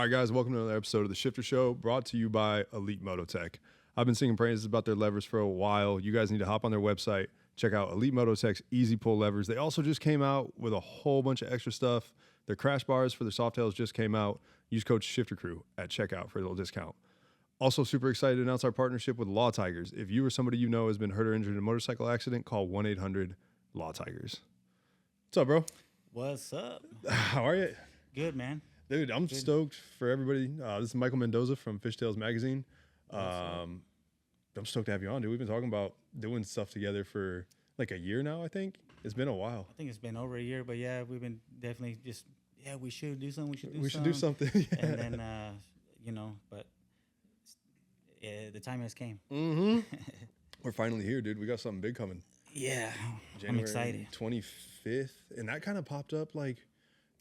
right, guys, welcome to another episode of The Shifter Show, brought to you by Elite Mototech. I've been singing praises about their levers for a while. You guys need to hop on their website, check out Elite Mototech's Easy Pull levers. They also just came out with a whole bunch of extra stuff. Their crash bars for their Softails just came out. Use code SHIFTERCREW at checkout for a little discount. Also super excited to announce our partnership with Law Tigers. If you or somebody you know has been hurt or injured in a motorcycle accident, call 1-800-LAW-TIGERS. What's up, bro? What's up? How are you? Good, man. Dude, I'm stoked for everybody. This is Michael Mendoza from Fishtailz magazine. I'm stoked to have you on, dude. We've been talking about doing stuff together for like a year now, I think. It's been a while. I think it's been over a year, but yeah, we've been definitely just, we should do something. We should do something. Yeah. And then, but the time has came. Mm-hmm. We're finally here, dude. We got something big coming. Yeah, January I'm excited. 25th. And that kind of popped up like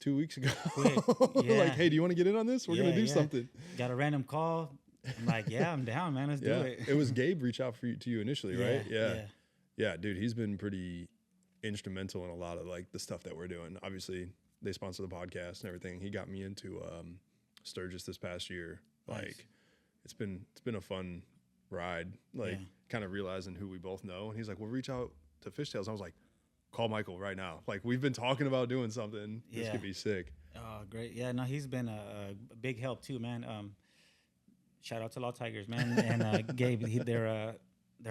2 weeks ago. Yeah. Like, hey, do you want to get in on this? We're going to do something. Got a random call. I'm like, yeah, I'm down, man. Let's do it. It was Gabe reach out to you initially, right? Yeah. Yeah, dude, he's been pretty instrumental in a lot of like the stuff that we're doing. Obviously, they sponsor the podcast and everything. He got me into Sturgis this past year. Nice. Like, it's been a fun ride. Like, kind of realizing who we both know. And he's like, "Well, reach out to Fishtailz." I was like, "Call Michael right now." Like, we've been talking about doing something. This could be sick. Oh, great. Yeah, no, he's been a big help too, man. Shout out to Law Tigers, man, and Gabe. They're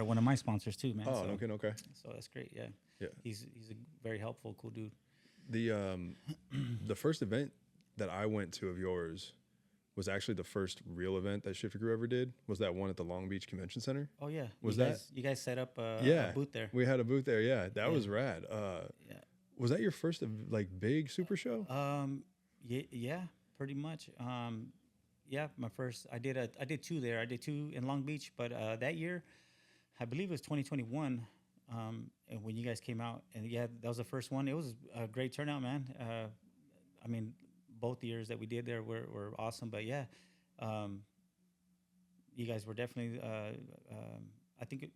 one of my sponsors too, man. Oh, so, okay. So that's great. Yeah. He's a very helpful, cool dude. The first event that I went to of yours was actually the first real event that Shifter Crew ever did. Was that one at the Long Beach Convention Center? Oh yeah. Was you guys set up a booth there? We had a booth there. Yeah, that was rad. Was that your first like big super show? Yeah, pretty much. My first. I did two there. I did two in Long Beach, but that year, I believe it was 2021. And when you guys came out, and that was the first one. It was a great turnout, man. I mean, both years that we did there were awesome. But you guys were definitely. I think it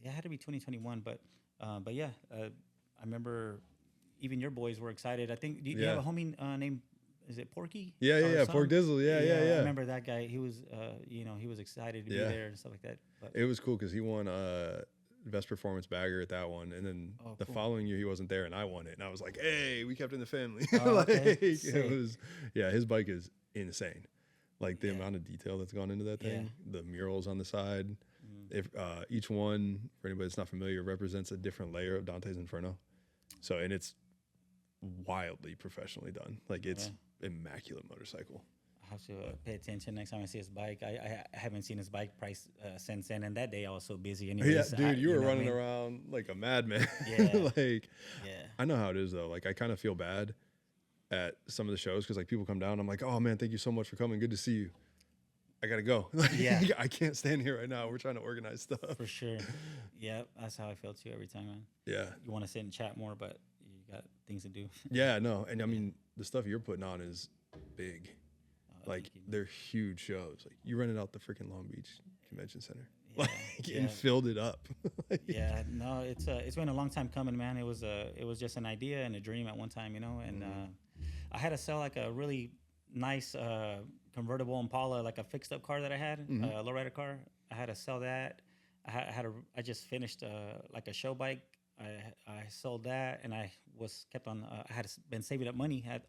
had to be 2021, but I remember even your boys were excited. I think do you have a homie named. Is it Porky? Yeah. Pork Dizzle. Yeah. I remember that guy. He was, he was excited to be there and stuff like that. But it was cool because he won Best Performance Bagger at that one, and then the following year he wasn't there, and I won it, and I was like, "Hey, we kept it in the family." It was, his bike is insane. Like the amount of detail that's gone into that thing, the murals on the side. If each one, for anybody that's not familiar, represents a different layer of Dante's Inferno. So, and it's wildly professionally done. Like it's immaculate motorcycle. I have to pay attention next time I see his bike. I haven't seen his bike price since then, and that day I was so busy. Anyways, dude, you were running around like a madman. Yeah, I know how it is though. Like I kind of feel bad at some of the shows because like people come down. I'm like, "Oh man, thank you so much for coming. Good to see you. I gotta go." I can't stand here right now. We're trying to organize stuff. For sure. Yeah, that's how I feel too every time, man. Yeah. You want to sit and chat more, but you got things to do. Yeah, no, and I mean the stuff you're putting on is big. Like they're huge shows. Like you rented out the freaking Long Beach Convention Center, and filled it up. No, it's been a long time coming, man. It was just an idea and a dream at one time, and I had to sell like a really nice convertible Impala, like a fixed up car that I had, a lowrider car. I had to sell that. I just finished like a show bike. I sold that, and I kept on. I had been saving up money. It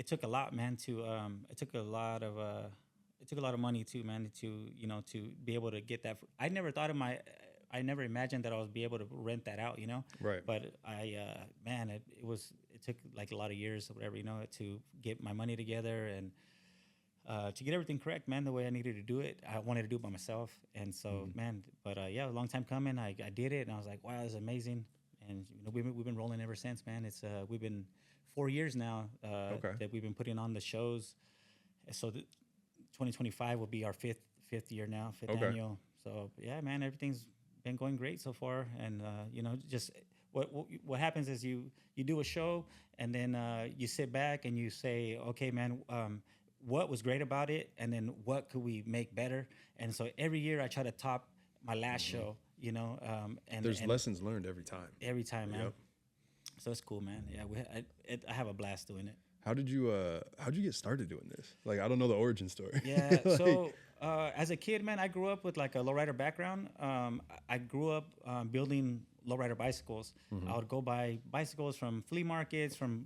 took a lot, man. It took a lot of money too, man. To be able to get that. I never imagined that I would be able to rent that out, Right. But it took like a lot of years or whatever, to get my money together and to get everything correct, man, the way I needed to do it. I wanted to do it by myself. And so, a long time coming. I did it, and I was like, wow, this is amazing. And we've been rolling ever since, man. We've been 4 years now that we've been putting on the shows. So 2025 will be our fifth year now, fifth annual. So yeah, man, everything's been going great so far. And just what happens is you do a show, and then you sit back and you say, okay, man, what was great about it, and then what could we make better? And so every year I try to top my last show. And there's lessons learned every time. Every time, man. Yep. So it's cool, man. Yeah, I have a blast doing it. How'd you get started doing this? Like, I don't know the origin story. Yeah. Like, So as a kid, man, I grew up with like a lowrider background. I grew up building lowrider bicycles. I would go buy bicycles from flea markets, from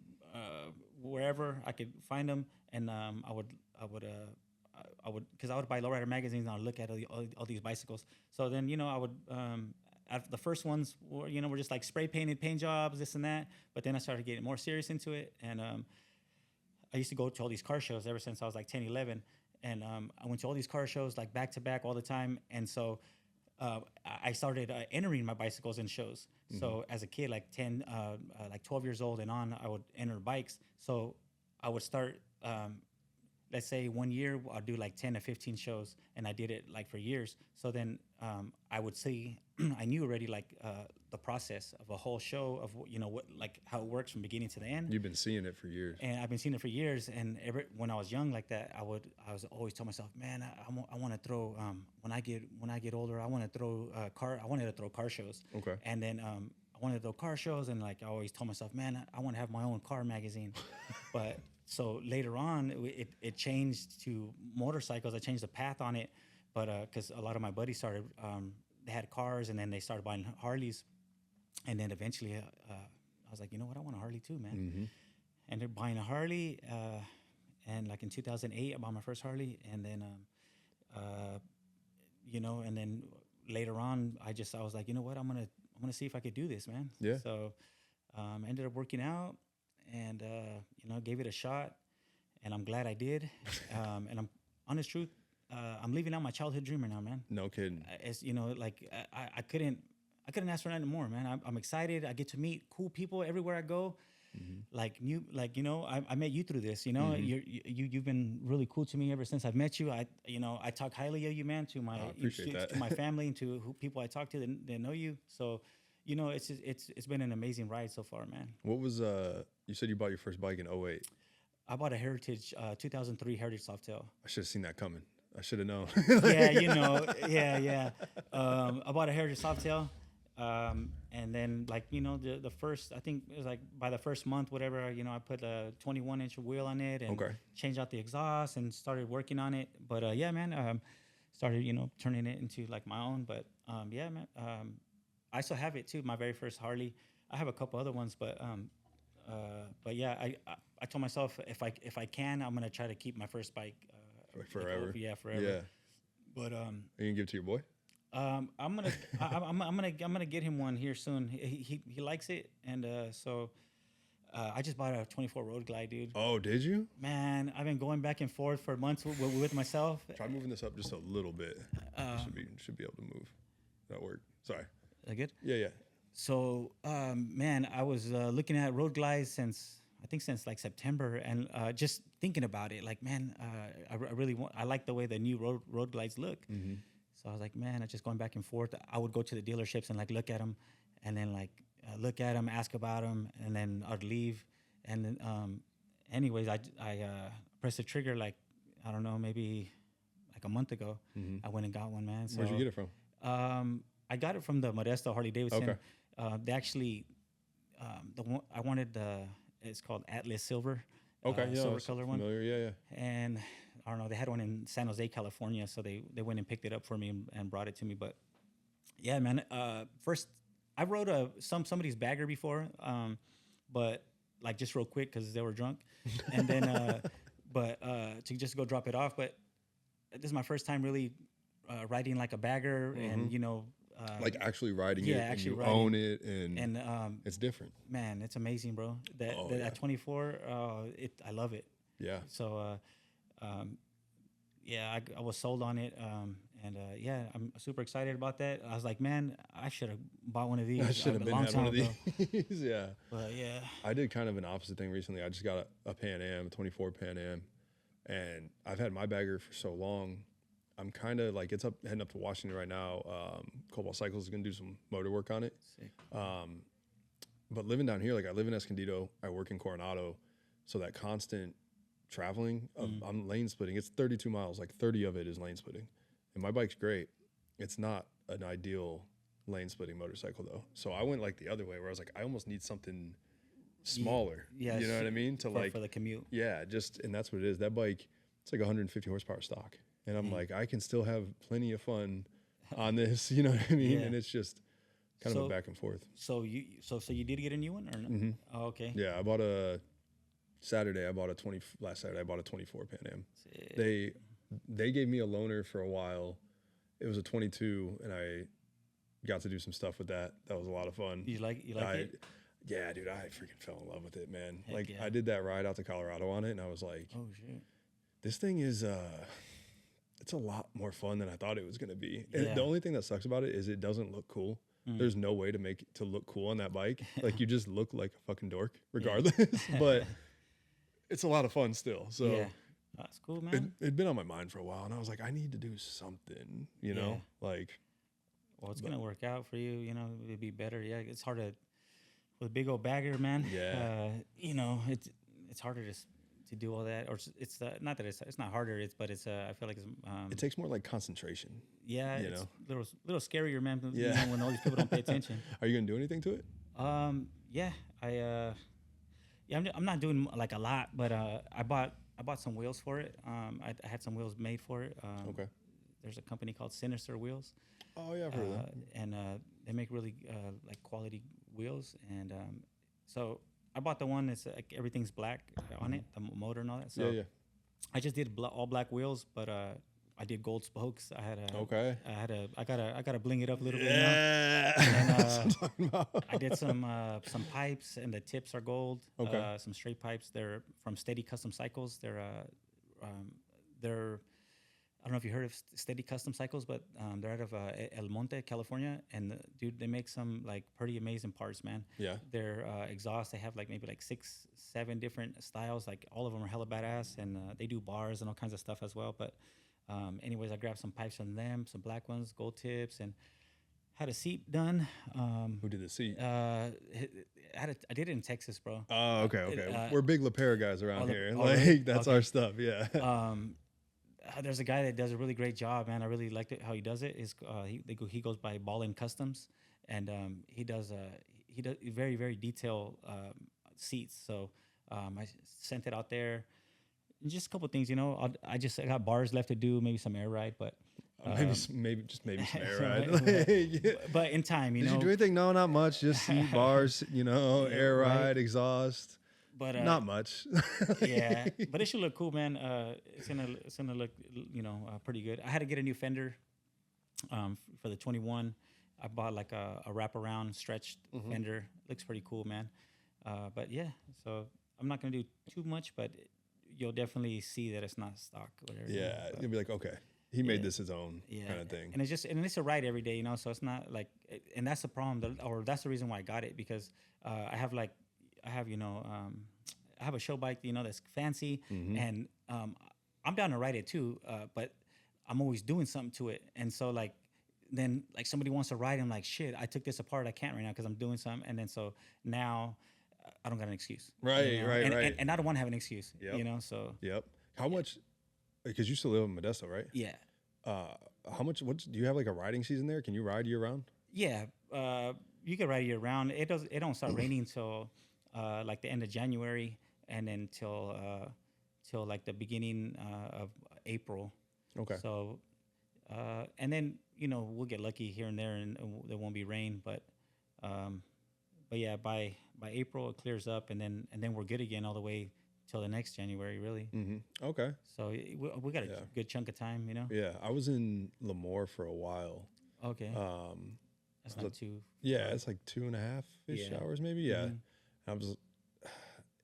wherever I could find them, and I would, because I would buy lowrider magazines and I would look at all these bicycles. So then, I would, the first ones were just like spray painted paint jobs, this and that. But then I started getting more serious into it. And I used to go to all these car shows ever since I was like 10, 11. And I went to all these car shows like back to back all the time. And so I started entering my bicycles in shows. So as a kid, like 10, like 12 years old and on, I would enter bikes. So I would start, let's say 1 year, I'll do like 10 to 15 shows. And I did it like for years. So then I would see, I knew already like the process of a whole show of, what, like how it works from beginning to the end. you've been seeing it for years. And I've been seeing it for years. And when I was young like that, I was always telling myself, man, I want to throw, when I get older, I want to throw I wanted to throw car shows. Okay. And then I wanted to throw car shows. And like, I always told myself, man, I want to have my own car magazine. But so later on, it changed to motorcycles. I changed the path on it. But because a lot of my buddies started, they had cars and then they started buying Harleys. And then eventually I was like, you know what? I want a Harley too, man. And they're buying a Harley. And like in 2008, I bought my first Harley. And then, and then later on, I was like, you know what? I'm gonna see if I could do this, man. Yeah. So ended up working out and, gave it a shot. And I'm glad I did. And I'm honest truth, I'm leaving out my childhood dreamer now, man. No kidding. It's, I couldn't ask for nothing more, man. I'm excited. I get to meet cool people everywhere I go. I met you through this, you've been really cool to me ever since I've met you. I talk highly of you, man, to my, to my family and to people I talk to that know you. So, it's been an amazing ride so far, man. What was, you said you bought your first bike in '08. I bought a Heritage, 2003 Heritage Softail. I should have seen that coming. I should have known. Yeah. I bought a Heritage Softail. And then the first, I think it was like by the first month, whatever, I put a 21-inch wheel on it and changed out the exhaust and started working on it. But started, turning it into like my own. But man, I still have it too. My very first Harley. I have a couple other ones, but yeah, I told myself if I can, I'm gonna try to keep my first bike like forever. Forever. Yeah. But are you gonna give it to your boy? I'm gonna get him one here soon. He likes it, and so I just bought a 24 Road Glide, dude. Oh, did you? Man, I've been going back and forth for months with myself. Try moving this up just a little bit. Should be able to move. That worked. Sorry. Is that good? Yeah. So, man, I was looking at Road Glides since like September, and just thinking about it, like, man, I like the way the new Road Glides look. So I was like, man, I'm just going back and forth. I would go to the dealerships and like look at them, and then like look at them, ask about them, and then I'd leave. And then, anyways, I pressed the trigger like, I don't know, maybe like a month ago. I went and got one, man. So, where'd you get it from? I got it from the Modesto Harley Davidson. Okay. They actually, the one I wanted it's called Atlas Silver. Okay, yeah, silver color one. Familiar, yeah. And I don't know, they had one in San Jose, California, so they went and picked it up for me and brought it to me. But yeah, man, first I rode somebody's bagger before, but like just real quick because they were drunk, and then to just go drop it off. But this is my first time really riding like a bagger, and like actually riding it, actually and you riding. own it, and it's different. Man, it's amazing, bro. That 24, I love it. Yeah. So, I was sold on it, and I'm super excited about that. I was like, man, I should have bought one of these. I should have been had one of these. Yeah. But yeah, I did kind of an opposite thing recently. I just got a Pan Am, a 24 Pan Am, and I've had my bagger for so long. I'm kind of like heading up to Washington right now. Cobalt Cycles is gonna do some motor work on it. Sick. But living down here, like I live in Escondido, I work in Coronado, so that constant traveling, I'm lane splitting. It's 32 miles, like 30 of it is lane splitting, and my bike's great. It's not an ideal lane splitting motorcycle though. So I went like the other way, where I was like, I almost need something smaller. Yeah, You know what I mean? To like, for the commute. yeah, just, and that's what it is. That bike, it's like 150 horsepower stock. And I'm like, I can still have plenty of fun on this, you know what I mean? Yeah. And it's just kind of a back and forth. So you did get a new one or no? Oh, okay. Yeah, I bought last Saturday I bought a 24 Pan Am. Sick. They gave me a loaner for a while. It was a 22 and I got to do some stuff with that. That was a lot of fun. You like it? Yeah, dude, I freaking fell in love with it, man. Heck like yeah. I did that ride out to Colorado on it and I was like, Oh shit. this thing is it's a lot more fun than I thought it was going to be. Yeah. And the only thing that sucks about it is it doesn't look cool. There's no way to make it to look cool on that bike. Like you just look like a fucking dork regardless, but it's a lot of fun still. So Yeah. That's cool, man. it'd been on my mind for a while and I was like, I need to do something, you know, like, Well, it's gonna work out for you. You know, it'd be better. Yeah, it's hard to with a big old bagger, man. Yeah. You know, it's harder to do all that, or it's not that it's not harder. But it's I feel like it's it takes more like concentration. yeah, you it's know? little scarier, man. Yeah. You know, when all these people don't pay attention. Are you going to do anything to it? Yeah, I'm not doing like a lot, but I bought some wheels for it. I had some wheels made for it. Okay. There's a company called Sinister Wheels. Oh yeah, I've heard of that. And they make really like quality wheels. And so I bought the one that's like everything's black on it, the motor and all that. So Yeah. I just did all black wheels, but I did gold spokes. I gotta bling it up a little bit. You know? Yeah. And, That's what I'm talking about. I did some pipes, and the tips are gold. Okay. Some straight pipes. They're from Steady Custom Cycles. They're I don't know if you heard of Steady Custom Cycles, but they're out of El Monte, California, and dude, they make some like pretty amazing parts, man. Yeah. Their exhaust, they have like maybe like 6, 7 different styles. Like all of them are hella badass, and they do bars and all kinds of stuff as well. But anyways, I grabbed some pipes from them, some black ones, gold tips, and had a seat done. Who did the seat? I did it in Texas, bro. Oh, okay. We're big LaPera guys around here. oh, Like really? that's Okay. our stuff. Yeah. There's a guy that does a really great job, man. I really liked it how he does it. He goes by Ballin Customs, and he does very very detailed seats. So I sent it out there. Just a couple things, you know. I got bars left to do, maybe some air ride, but maybe some air ride. Like, but in time, you did know. you do anything? No, not much. Just seat, bars, you know, Yeah, air right. ride, exhaust. But Not much. yeah, but it should look cool, man. It's gonna look, you know, pretty good. I had to get a new fender for the 21. I bought like a wraparound stretched fender. Looks pretty cool, man. But yeah, so I'm not gonna do too much, but you'll definitely see that it's not stock. Whatever. Yeah, But, you'll be like, okay, he made Yeah. this his own yeah, kind of thing. and it's a ride every day, you know. So it's not like, and that's the problem, or that's the reason why I got it, because I have a show bike, you know, that's fancy, and I'm down to ride it too, but I'm always doing something to it, and so like then like somebody wants to ride, I'm like, shit, I took this apart, I can't right now because I'm doing something, and then so now I don't got an excuse, Right, you know? right. and I don't want to have an excuse, Yep. you know, so Yep. How much? Because you still live in Modesto, right? yeah. How much? What do you have like a riding season there? Can you ride year round? Yeah, you can ride year round. It don't start raining until like the end of January, and then till like the beginning of April. Okay. So, and then you know we'll get lucky here and there, and there won't be rain. But yeah, by April it clears up, and then we're good again all the way till the next January, really. Okay. So we got a good chunk of time, you know. Yeah, I was in Lemoore for a while. Okay. That's not too. Yeah, it's like 2.5 ish Yeah. hours, maybe. Yeah. I was.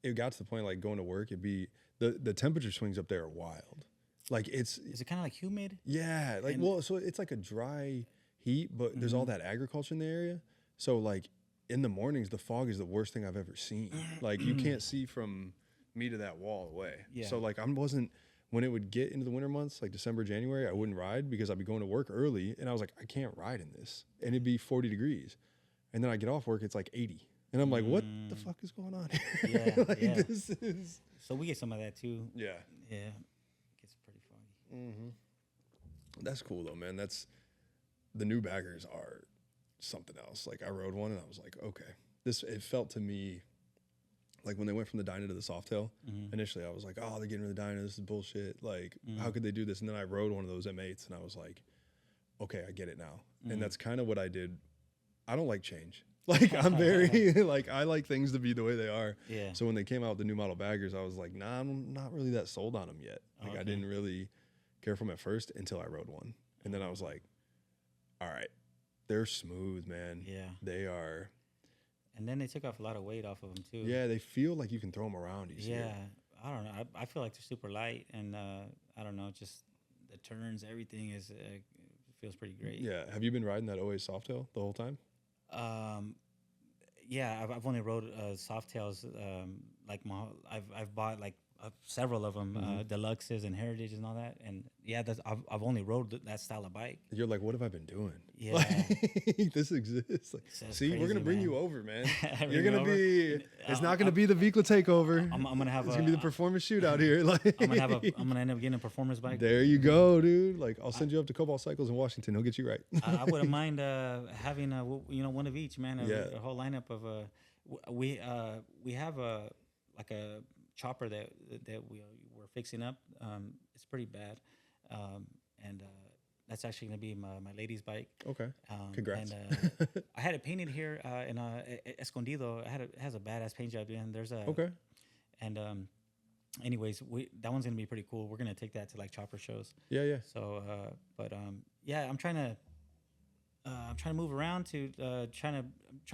It got to the point like going to work. It'd be the temperature swings up there are wild. Like Is it kind of like humid? yeah, like so it's like a dry heat, but there's all that agriculture in the area. So like in the mornings, the fog is the worst thing I've ever seen. Like you can't see from me to that wall away. Yeah. So like when it would get into the winter months, like December, January, I wouldn't ride because I'd be going to work early, and I was like, I can't ride in this, and it'd be 40 degrees, and then I get off work, it's like 80, and I'm like, what the fuck is going on here? Yeah, like yeah. this is So we get some of that too. yeah. Yeah, it gets pretty foggy. That's cool though, man. The new baggers are something else. Like I rode one and I was like, okay, it felt to me like when they went from the Dyna to the Softail, Mm-hmm. initially I was like, oh, they're getting rid of the Dyna. This is bullshit. Like, how could they do this? And then I rode one of those M8s and I was like, okay, I get it now. And that's kind of what I did. I don't like change. Like, I'm very, like, I like things to be the way they are. Yeah. So when they came out with the new model baggers, I was like, nah, I'm not really that sold on them yet. Like, I didn't really care for them at first until I rode one. And then I was like, all right, they're smooth, man. Yeah. They are. And then they took off a lot of weight off of them too. Yeah, they feel like you can throw them around easier. Yeah. I don't know. I feel like they're super light, and I don't know, just the turns, everything is feels pretty great. Yeah. Have you been riding that OA Softail the whole time? Yeah, I've only rode Softails. Like I've bought like several of them, deluxes and heritages and all that. And yeah, I've only rode that style of bike. You're like, what have I been doing? Yeah. Like, this exists. Like, So it's see, we're crazy, gonna bring man. you over, man. Bring You're me gonna over? be. It's not gonna be the Vikla takeover. I'm gonna have It's gonna be the performance shootout here. Like, I'm gonna end up getting a performance bike. there you go, dude. Like, I'll send you up to Cobalt Cycles in Washington. He'll get you right. I wouldn't mind having one of each, man. Yeah. A whole lineup of we have a chopper that we're fixing up. It's pretty bad, and that's actually gonna be my lady's bike. Okay. Congrats. And I had it painted here in Escondido. It has a badass paint job, and there's a Okay. And anyways, that one's gonna be pretty cool. We're gonna take that to like chopper shows. Yeah, yeah. So, yeah, I'm trying to move around to trying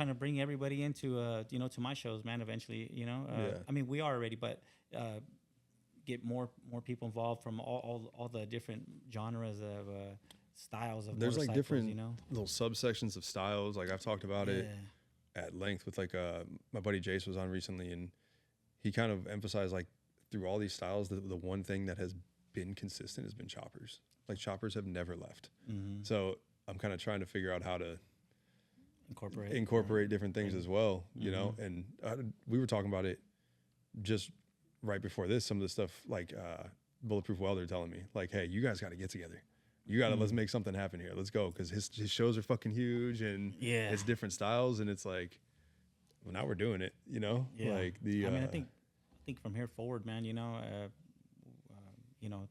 to bring everybody into to my shows, man. Eventually, Yeah. I mean, we are already, but get more people involved from all the different genres of styles of There's like motorcycles, different little subsections of styles. Like I've talked about it at length with like my buddy Jace was on recently, and he kind of emphasized like through all these styles, the one thing that has been consistent has been choppers. Like choppers have never left. Mm-hmm. So I'm kind of trying to figure out how to incorporate different things as well, you know. And we were talking about it just right before this. Some of the stuff like Bulletproof Welder telling me like, hey, you guys got to get together. You got to let's make something happen here. Let's go, because his shows are fucking huge and it's different styles, and it's like, well, now we're doing it, you know. Yeah. Like the I mean, I think from here forward, man, I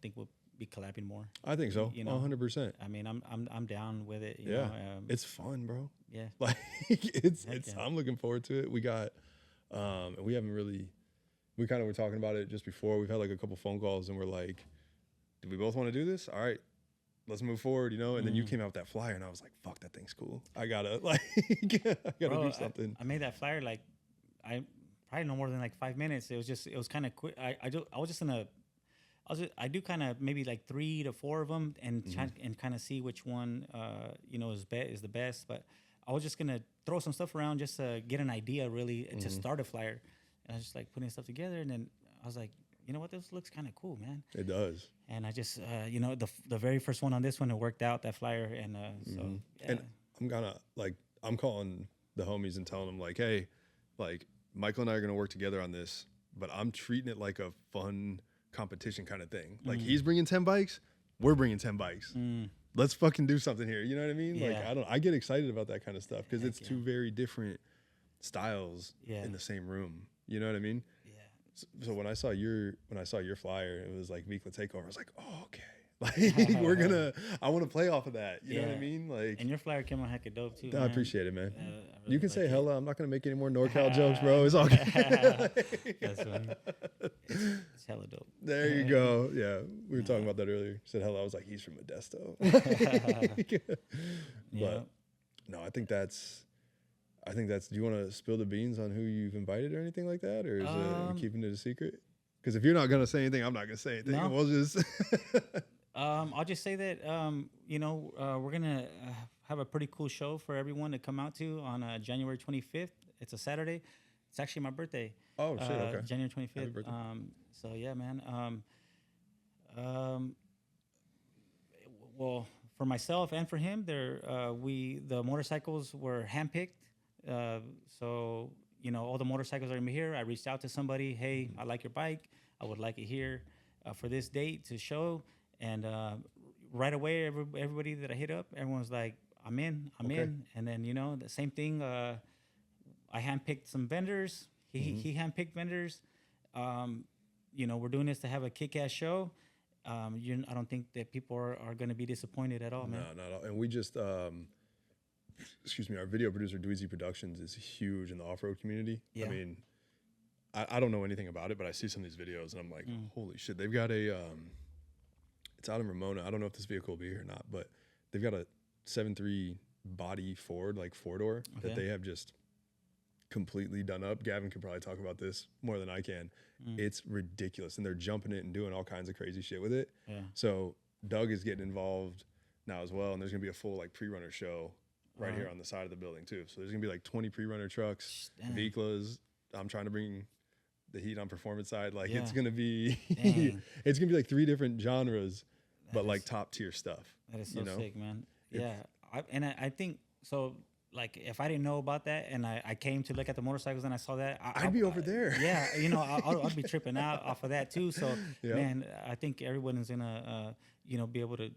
think we'll be collabing more. I think so. 100%. I mean, I'm down with it. You Yeah. know, It's fun, bro. yeah. Like it's yeah. I'm looking forward to it. We got and we haven't really, we kind of were talking about it just before. We've had like a couple phone calls and we're like, do we both want to do this? All right, let's move forward, you know. And then you came out with that flyer and I was like, fuck, that thing's cool. I gotta Bro, do something. I made that flyer like I probably no more than like 5 minutes. It was kind of quick. I do kind of maybe like 3 to 4 of them and try and kind of see which one is the best. But I was just gonna throw some stuff around just to get an idea, really, to start a flyer. And I was just like putting stuff together, and then I was like, you know what, this looks kind of cool, man. It does. And I just the very first one on this one, it worked out, that flyer, and so yeah. And I'm gonna I'm calling the homies and telling them like, hey, like Michael and I are gonna work together on this, but I'm treating it like a fun competition kind of thing. Like he's bringing 10 bikes, we're bringing 10 bikes. Let's fucking do something here. You know what I mean? Yeah. Like I get excited about that kind of stuff because it's yeah. two very different styles Yeah. in the same room. You know what I mean? Yeah. So when I saw your flyer, it was like Vikla Takeover. I was like, oh, okay. Like I want to play off of that. You know what I mean? Like, and your flyer came out hecka dope too. I appreciate it, man. I really You can like say it. hella. I'm not gonna make any more NorCal jokes, bro. It's all good. That's funny. It's hella dope. There you go. Yeah, we were talking about that earlier. Said hello. I was like, he's from Modesto. Yeah. But no, I think that's. Do you want to spill the beans on who you've invited or anything like that, or is it keeping it a secret? Because if you're not gonna say anything, I'm not gonna say anything. No. We'll just. I'll just say that we're gonna have a pretty cool show for everyone to come out to on January 25th. It's a Saturday. It's actually my birthday. Oh shit! Okay. January 25th. Happy birthday. So yeah, man. Well, for myself and for him, the motorcycles were handpicked. So all the motorcycles are gonna be here. I reached out to somebody. Hey, I like your bike. I would like it here for this date to show. And right away, everybody that I hit up, everyone's like, I'm in. Okay. And then, the same thing. I handpicked some vendors. He handpicked vendors. You know, we're doing this to have a kick-ass show. I don't think that people are going to be disappointed at all, man. No, not at all. And we just, excuse me, our video producer, Dweezy Productions, is huge in the off-road community. Yeah. I mean, I don't know anything about it, but I see some of these videos and I'm like, holy shit. They've got it's out in Ramona. I don't know if this vehicle will be here or not, but they've got a 7.3 body Ford, like four-door, that they have just completely done up. Gavin could probably talk about this more than I can. It's ridiculous. And they're jumping it and doing all kinds of crazy shit with it. Yeah. So Doug is getting involved now as well. And there's going to be a full like pre-runner show right here on the side of the building too. So there's going to be like 20 pre-runner trucks, Viklas. I'm trying to bring the heat on performance side. Like it's going to be, it's going to be like 3 different genres, but like top tier stuff. That is so sick, man. Yeah. I think so. Like if I didn't know about that and I came to look at the motorcycles and I saw that, I'd be over there. Yeah, you know, I'd be tripping out off of that too. So man, I think everyone is gonna you know, be able to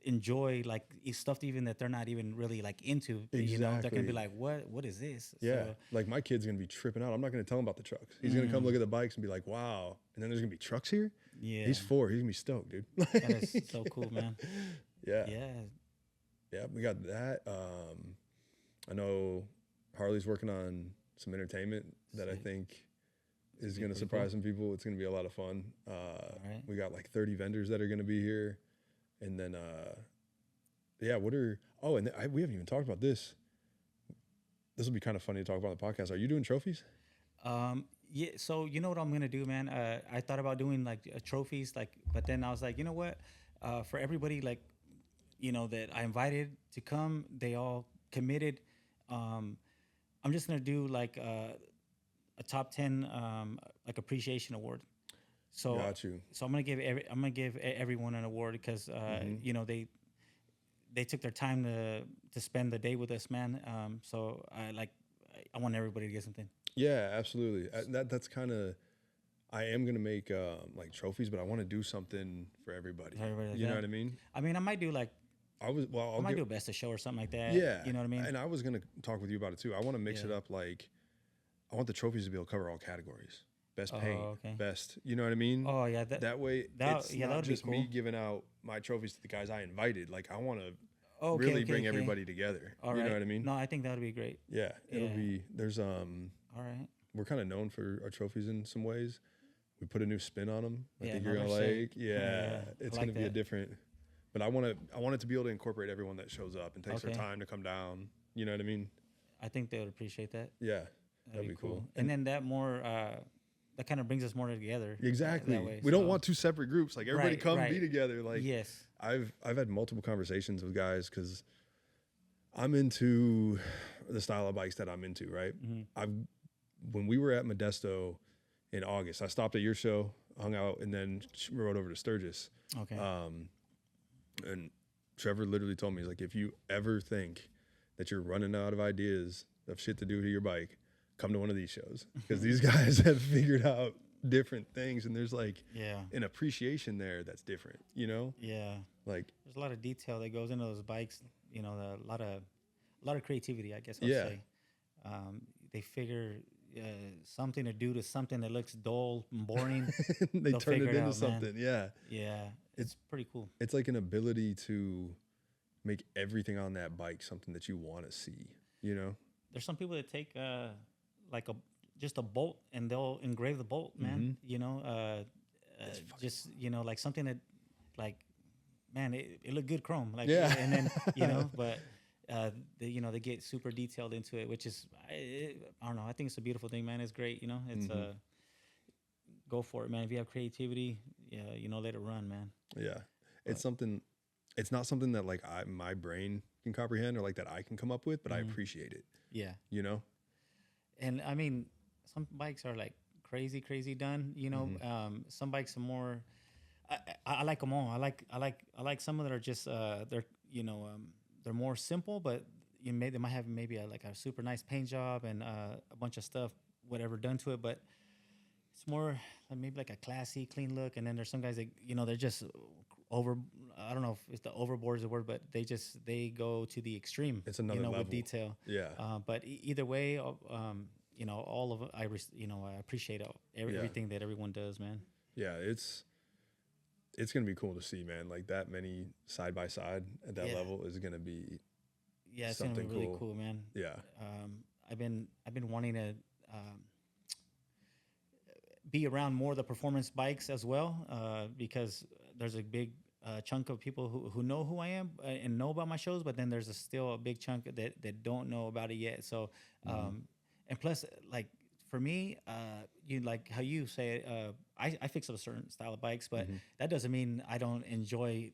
enjoy like stuff even that they're not even really like into. Exactly. You know, they're gonna be like, what is this? Yeah, so, like my kid's gonna be tripping out. I'm not gonna tell him about the trucks. He's gonna come look at the bikes and be like, wow. And then there's gonna be trucks here. Yeah, he's 4. He's gonna be stoked, dude. That is so cool, man. Yeah. Yeah, we got that. I know Harley's working on some entertainment that I think is going to surprise some people. It's going to be a lot of fun. We got like 30 vendors that are going to be here. And then, we haven't even talked about this. This will be kind of funny to talk about on the podcast. Are you doing trophies? Yeah, so you know what I'm gonna do, man? I thought about doing like trophies, like, but then I was like, you know what? For everybody, like, you know, that I invited to come, they all committed. I'm just gonna do like a top 10 like appreciation award. So got you. So I'm gonna give everyone an award because you know, they took their time to spend the day with us, man. So I want everybody to get something. Yeah, absolutely. That's kind of, I am going to make like trophies, but I want to do something for everybody. You know what I mean? I mean, I might do like, I might do a best of show or something like that. Yeah. You know what I mean? And I was going to talk with you about it too. I want to mix it up. Like, I want the trophies to be able to cover all categories. Best paint, best, you know what I mean? Oh yeah. That way, it's not just me giving out my trophies to the guys I invited. Like, I want to really bring everybody together. You know what I mean? No, I think that would be great. Yeah. It'll be, there's, all right. we're kind of known for our trophies in some ways. We put a new spin on them. I think you're another gonna shape. like. Yeah, it's like gonna be a different. But I want it to be able to incorporate everyone that shows up and takes their time to come down. You know what I mean? I think they would appreciate that. Yeah, that'd be cool. And then that more, that kind of brings us more together. Exactly. That way, we don't want 2 separate groups. Like everybody come and be together. Like yes. I've had multiple conversations with guys because I'm into the style of bikes that I'm into. Right. When we were at Modesto in August, I stopped at your show, hung out, and then rode over to Sturgis. Okay. And Trevor literally told me, he's like, if you ever think that you're running out of ideas of shit to do to your bike, come to one of these shows. Because these guys have figured out different things, and there's like an appreciation there that's different, you know? Yeah. Like there's a lot of detail that goes into those bikes, you know, a lot of creativity, I guess I'll say. They figure something to do to something that looks dull and boring. They turn it into something. Man. Yeah. It's pretty cool. It's like an ability to make everything on that bike something that you want to see, you know? There's some people that take like just a bolt and they'll engrave the bolt, man. You know, just, you know, like something that like, man, it looked good chrome. Like, and then, you know, but they get super detailed into it, which is, I don't know. I think it's a beautiful thing, man. It's great. You know, it's go for it, man. If you have creativity, you know, let it run, man. Yeah. It's something, it's not something that like my brain can comprehend or like that I can come up with, but I appreciate it. Yeah. You know? And I mean, some bikes are like crazy done, you know, some bikes are more, I like them all. I like some of that are just, they're, you know, they're more simple, but they might have maybe a super nice paint job and a bunch of stuff, whatever done to it. But it's more maybe like a classy, clean look. And then there's some guys that, you know, they're just over. I don't know if it's the overboard is the word, but they go to the extreme. It's another level with detail. Yeah. But either way, you know, all of it, you know, I appreciate everything that everyone does, man. Yeah, it's gonna be cool to see, man. Like that many side by side at that level is gonna be it's gonna be something really cool, man. Yeah. I've been wanting to be around more of the performance bikes as well, because there's a big chunk of people who know who I am and know about my shows, but then there's still a big chunk that don't know about it yet. So, and plus, like for me, you like how you say, I fix up a certain style of bikes, but that doesn't mean I don't enjoy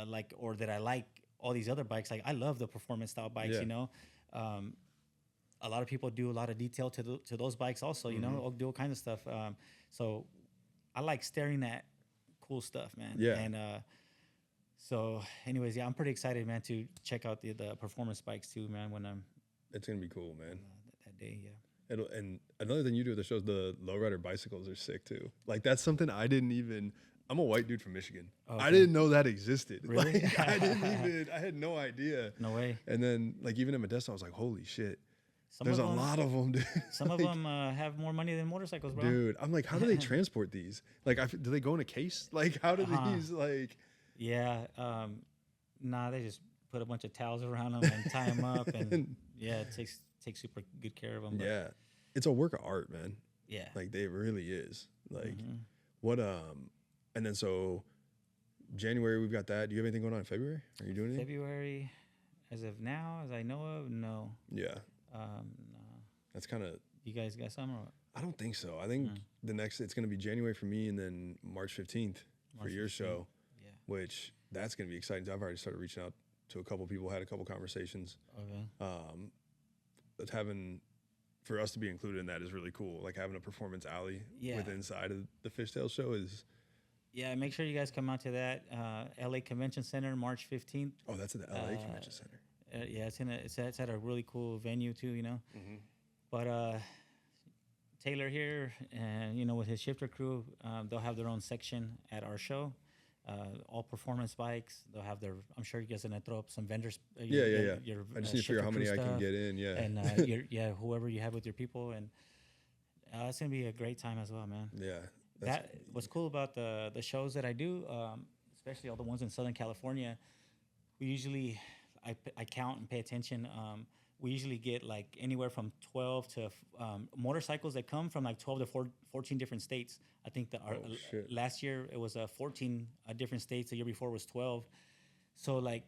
like, or that I like all these other bikes. Like I love the performance style bikes, you know. A lot of people do a lot of detail to those bikes also, you know, do all kinds of stuff. So I like staring at cool stuff, man. Yeah. And so anyways, yeah, I'm pretty excited, man, to check out the performance bikes too, man, when I'm It's gonna be cool, man. That day, yeah. And another thing you do at the shows, the lowrider bicycles are sick too. Like that's something I didn't even. I'm a white dude from Michigan. Okay. I didn't know that existed. Really? Like, I had no idea. No way. And then like even at Modesto, I was like, holy shit. Some There's of a them, lot of them, dude. Some of them have more money than motorcycles, bro. Dude, I'm like, how do they transport these? Like, do they go in a case? Like, how do these like? Yeah, nah, they just put a bunch of towels around them and tie them up, and yeah, it takes super good care of them. But Yeah, it's a work of art, man. yeah, Like, it really is. Like, what and then so January we've got that. Do you have anything going on in February? Are you doing anything? February, as of now, as I know of, no. Yeah. No. That's kind of. You guys got some? Or? I don't think so. I think it's going to be January for me, and then March 15th for your 15th. show. Yeah. Which that's going to be exciting. I've already started reaching out to a couple people, had a couple conversations. Okay. That's having for us to be included in that is really cool. Like having a performance alley within inside of the Fishtailz show is. Yeah, make sure you guys come out to that LA Convention Center, March 15th. Oh, that's at the LA Convention Center. Yeah, it's at a really cool venue too, you know. But Taylor here, and you know, with his shifter crew, they'll have their own section at our show. All performance bikes. They'll have their. I'm sure you guys are gonna throw up some vendors. Yeah. I just need to figure out how many I can get in. Yeah. And whoever you have with your people, and it's gonna be a great time as well, man. Yeah. What's cool about the shows that I do, especially all the ones in Southern California, we usually I count and pay attention. We usually get like anywhere from 12 to motorcycles that come from like 12 to 14 different states. I think that last year it was 14 different states. The year before was 12. So like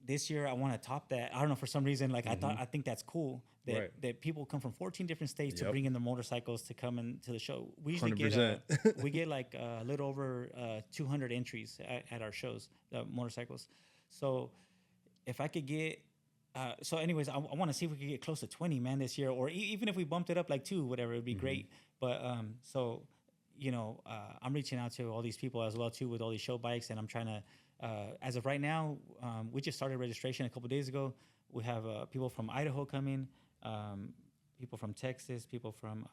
this year I want to top that. I don't know, for some reason, like I think that's cool that people come from 14 different states to bring in their motorcycles to come into the show. We usually 100%. we get like a little over 200 entries at our shows, motorcycles. So if I could get so anyways, I want to see if we could get close to 20, man, this year, or even if we bumped it up like 2, whatever, it'd be great. But so you know, I'm reaching out to all these people as well too with all these show bikes, and I'm trying to as of right now, we just started registration a couple of days ago. We have people from Idaho coming, people from Texas, people from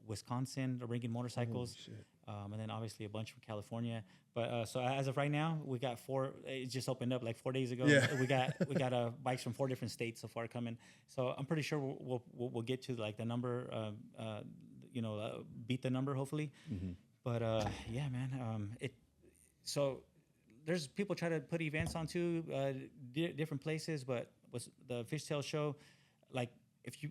Wisconsin are bringing motorcycles, and then obviously a bunch from California. But so as of right now, we got 4. It just opened up like 4 days ago. Yeah. we got bikes from 4 different states so far coming. So I'm pretty sure we'll get to like the number, beat the number hopefully. But yeah, man, so there's people try to put events on too, different places. But with the Fishtail show, like if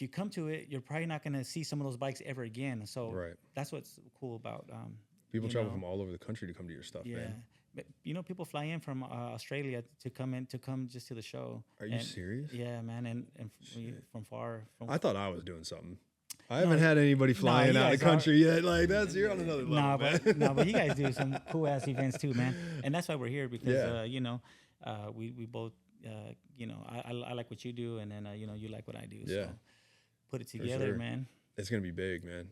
you come to it, you're probably not going to see some of those bikes ever again. So that's what's cool about. People travel from all over the country to come to your stuff, man. But you know, people fly in from Australia to come just to the show. Are you serious? Yeah, man, and from far. I thought I was doing something. I haven't had anybody flying out of the country yet. Like you're on another level. But you guys do some cool ass events too, man. And that's why we're here, because we both I like what you do, and then you like what I do. Yeah. So put it together, man. It's gonna be big, man.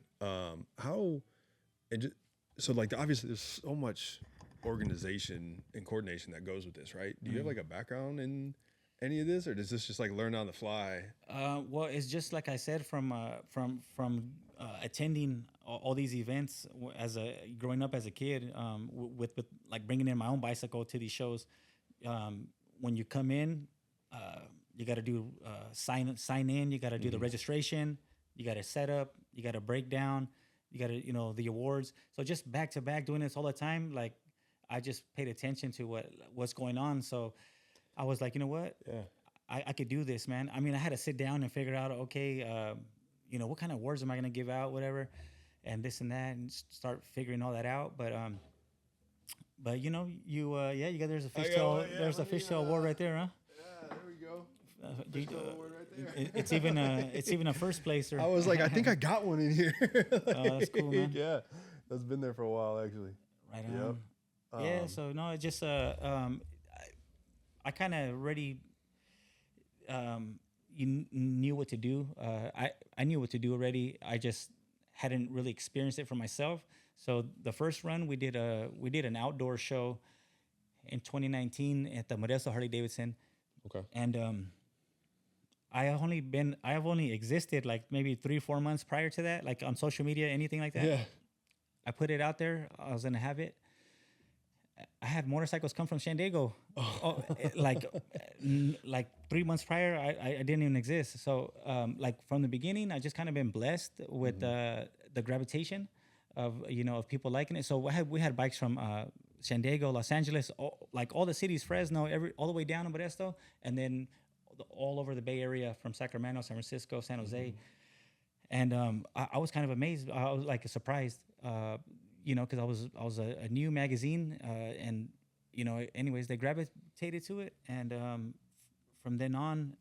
So like obviously there's so much organization and coordination that goes with this, right? Do you have like a background in any of this, or does this just like learn on the fly? Well, it's just like I said, from attending all these events growing up as a kid, with like bringing in my own bicycle to these shows. When you come in, You got to do sign in. You got to do the registration. You got to set up. You got to break down. You got to the awards. So just back to back doing this all the time. Like I just paid attention to what's going on. So I was like, you know what? Yeah. I could do this, man. I mean, I had to sit down and figure out, okay, what kind of awards am I gonna give out, whatever, and this and that, and start figuring all that out. But you got there's a fishtail award right there, huh? Yeah, there we go. Award right there. It's even a first placer. I was like, I think I got one in here. Oh, that's cool, man. Yeah, that's been there for a while actually. Right on. Yep. Yeah. So no, it just I kind of already knew what to do. I knew what to do already. I just hadn't really experienced it for myself. So the first run we did an outdoor show in 2019 at the Modesto Harley Davidson. Okay. And I have only existed like maybe 3-4 months prior to that, like on social media, anything like that. Yeah. I put it out there. I was gonna have it. I had motorcycles come from San Diego, like 3 months prior. I didn't even exist. So like from the beginning, I just kind of been blessed with the gravitation of of people liking it. So we had bikes from San Diego, Los Angeles, all the cities, Fresno, all the way down in Modesto, and then all over the Bay Area from Sacramento, San Francisco, San Jose. And I was kind of amazed. I was like surprised. Because I was a new magazine, and anyways, they gravitated to it, and from then on,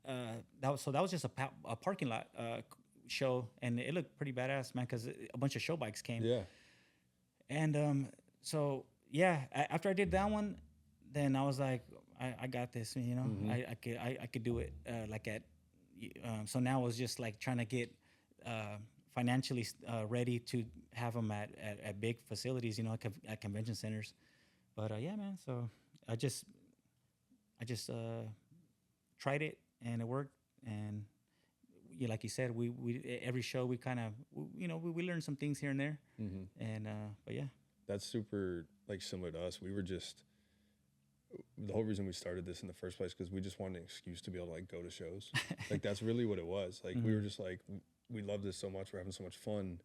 that was just a parking lot show, and it looked pretty badass, man, because a bunch of show bikes came. Yeah. And so yeah, after I did that one, then I was like, I got this, I could do it. So now it was just like trying to get financially ready to have them at big facilities, at convention centers. But yeah, man. So I just tried it, and it worked. And yeah, like you said, we every show we kind of we learned some things here and there. And but yeah, that's super like similar to us. We were just the whole reason we started this in the first place because we just wanted an excuse to be able to like go to shows. Like that's really what it was. Like we were just like, we love this so much. We're having so much fun.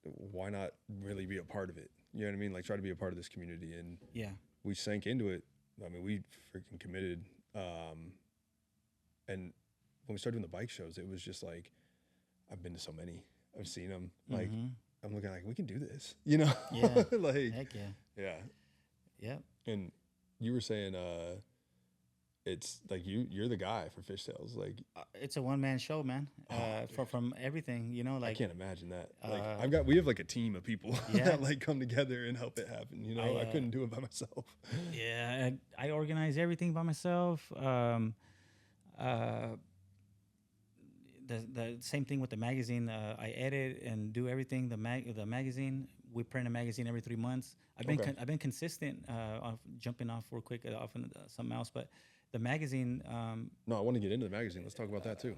Why not really be a part of it? You know what I mean? Like try to be a part of this community. And yeah, we sank into it. I mean, we freaking committed. And when we started doing the bike shows, it was just like, I've been to so many. I've seen them. Like I'm looking like we can do this. Yeah. Like heck yeah. Yeah. Yeah. And you were saying it's like you're the guy for Fishtailz. Like it's a one-man show, man. From everything, like I can't imagine that. Like we have like a team of people that like come together and help it happen. I couldn't do it by myself. Yeah, I organize everything by myself. The same thing with the magazine. I edit and do everything. The magazine. We print a magazine every 3 months. I've been consistent. Jumping off real quick off into something else, but the magazine. No, I want to get into the magazine. Let's talk about that too.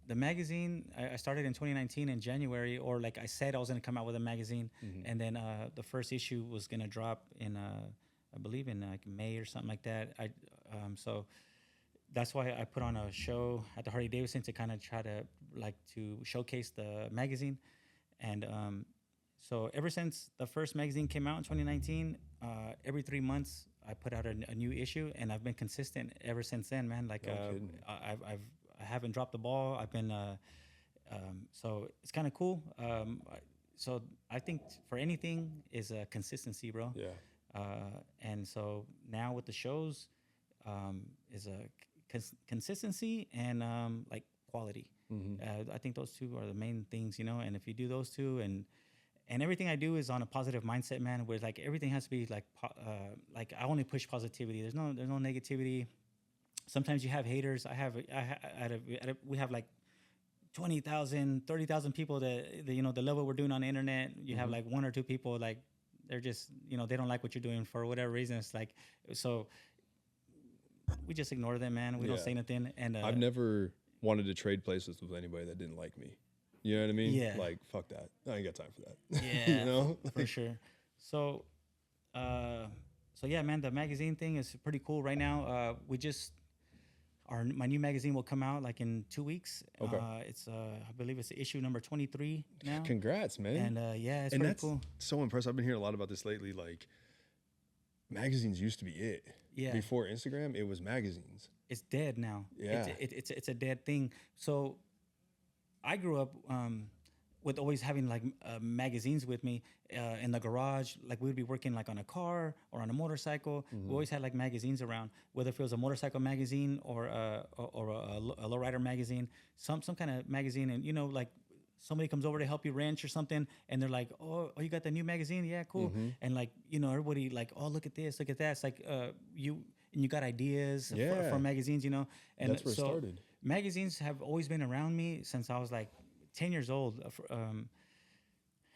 The magazine I started in 2019 in January, or like I said, I was going to come out with a magazine, and then the first issue was going to drop in I believe in like May or something like that. So that's why I put on a show at the Harley Davidson to kind of try to showcase the magazine. And so ever since the first magazine came out in 2019, every 3 months I put out a new issue, and I've been consistent ever since then, man. Like I haven't dropped the ball. I've been so it's kind of cool. So I think for anything is a consistency, bro. Yeah. And so now with the shows, is a consistency and like quality. I think those two are the main things, and if you do those two, and everything I do is on a positive mindset, man, where like everything has to be like I only push positivity. There's no negativity. Sometimes you have haters. We have like 20,000, 30,000 people that the level we're doing on the internet. You have like 1 or 2 people, like they're just, they don't like what you're doing for whatever reason. It's like, so we just ignore them, man. We don't say nothing. And I've never wanted to trade places with anybody that didn't like me. You know what I mean? Yeah. Like, fuck that. I ain't got time for that. Yeah. For sure. So yeah, man, the magazine thing is pretty cool right now. my new magazine will come out like in 2 weeks. Okay. It's I believe it's issue number 23 now. Congrats, man. And yeah, it's And pretty that's cool. so impressive. I've been hearing a lot about this lately. Like, magazines used to be it. Yeah. Before Instagram, it was magazines. It's dead now. Yeah. It's a dead thing. So I grew up with always having like magazines with me in the garage. Like we would be working like on a car or on a motorcycle. We always had like magazines around, whether if it was a motorcycle magazine or a lowrider magazine, some kind of magazine. And you know, like somebody comes over to help you wrench or something, and they're like, "Oh, you got the new magazine? Yeah, cool." And like, you know, everybody like, "Oh, look at this, look at that." It's like you got ideas from magazines, you know. And that's where it started. Magazines have always been around me since I was like 10 years old.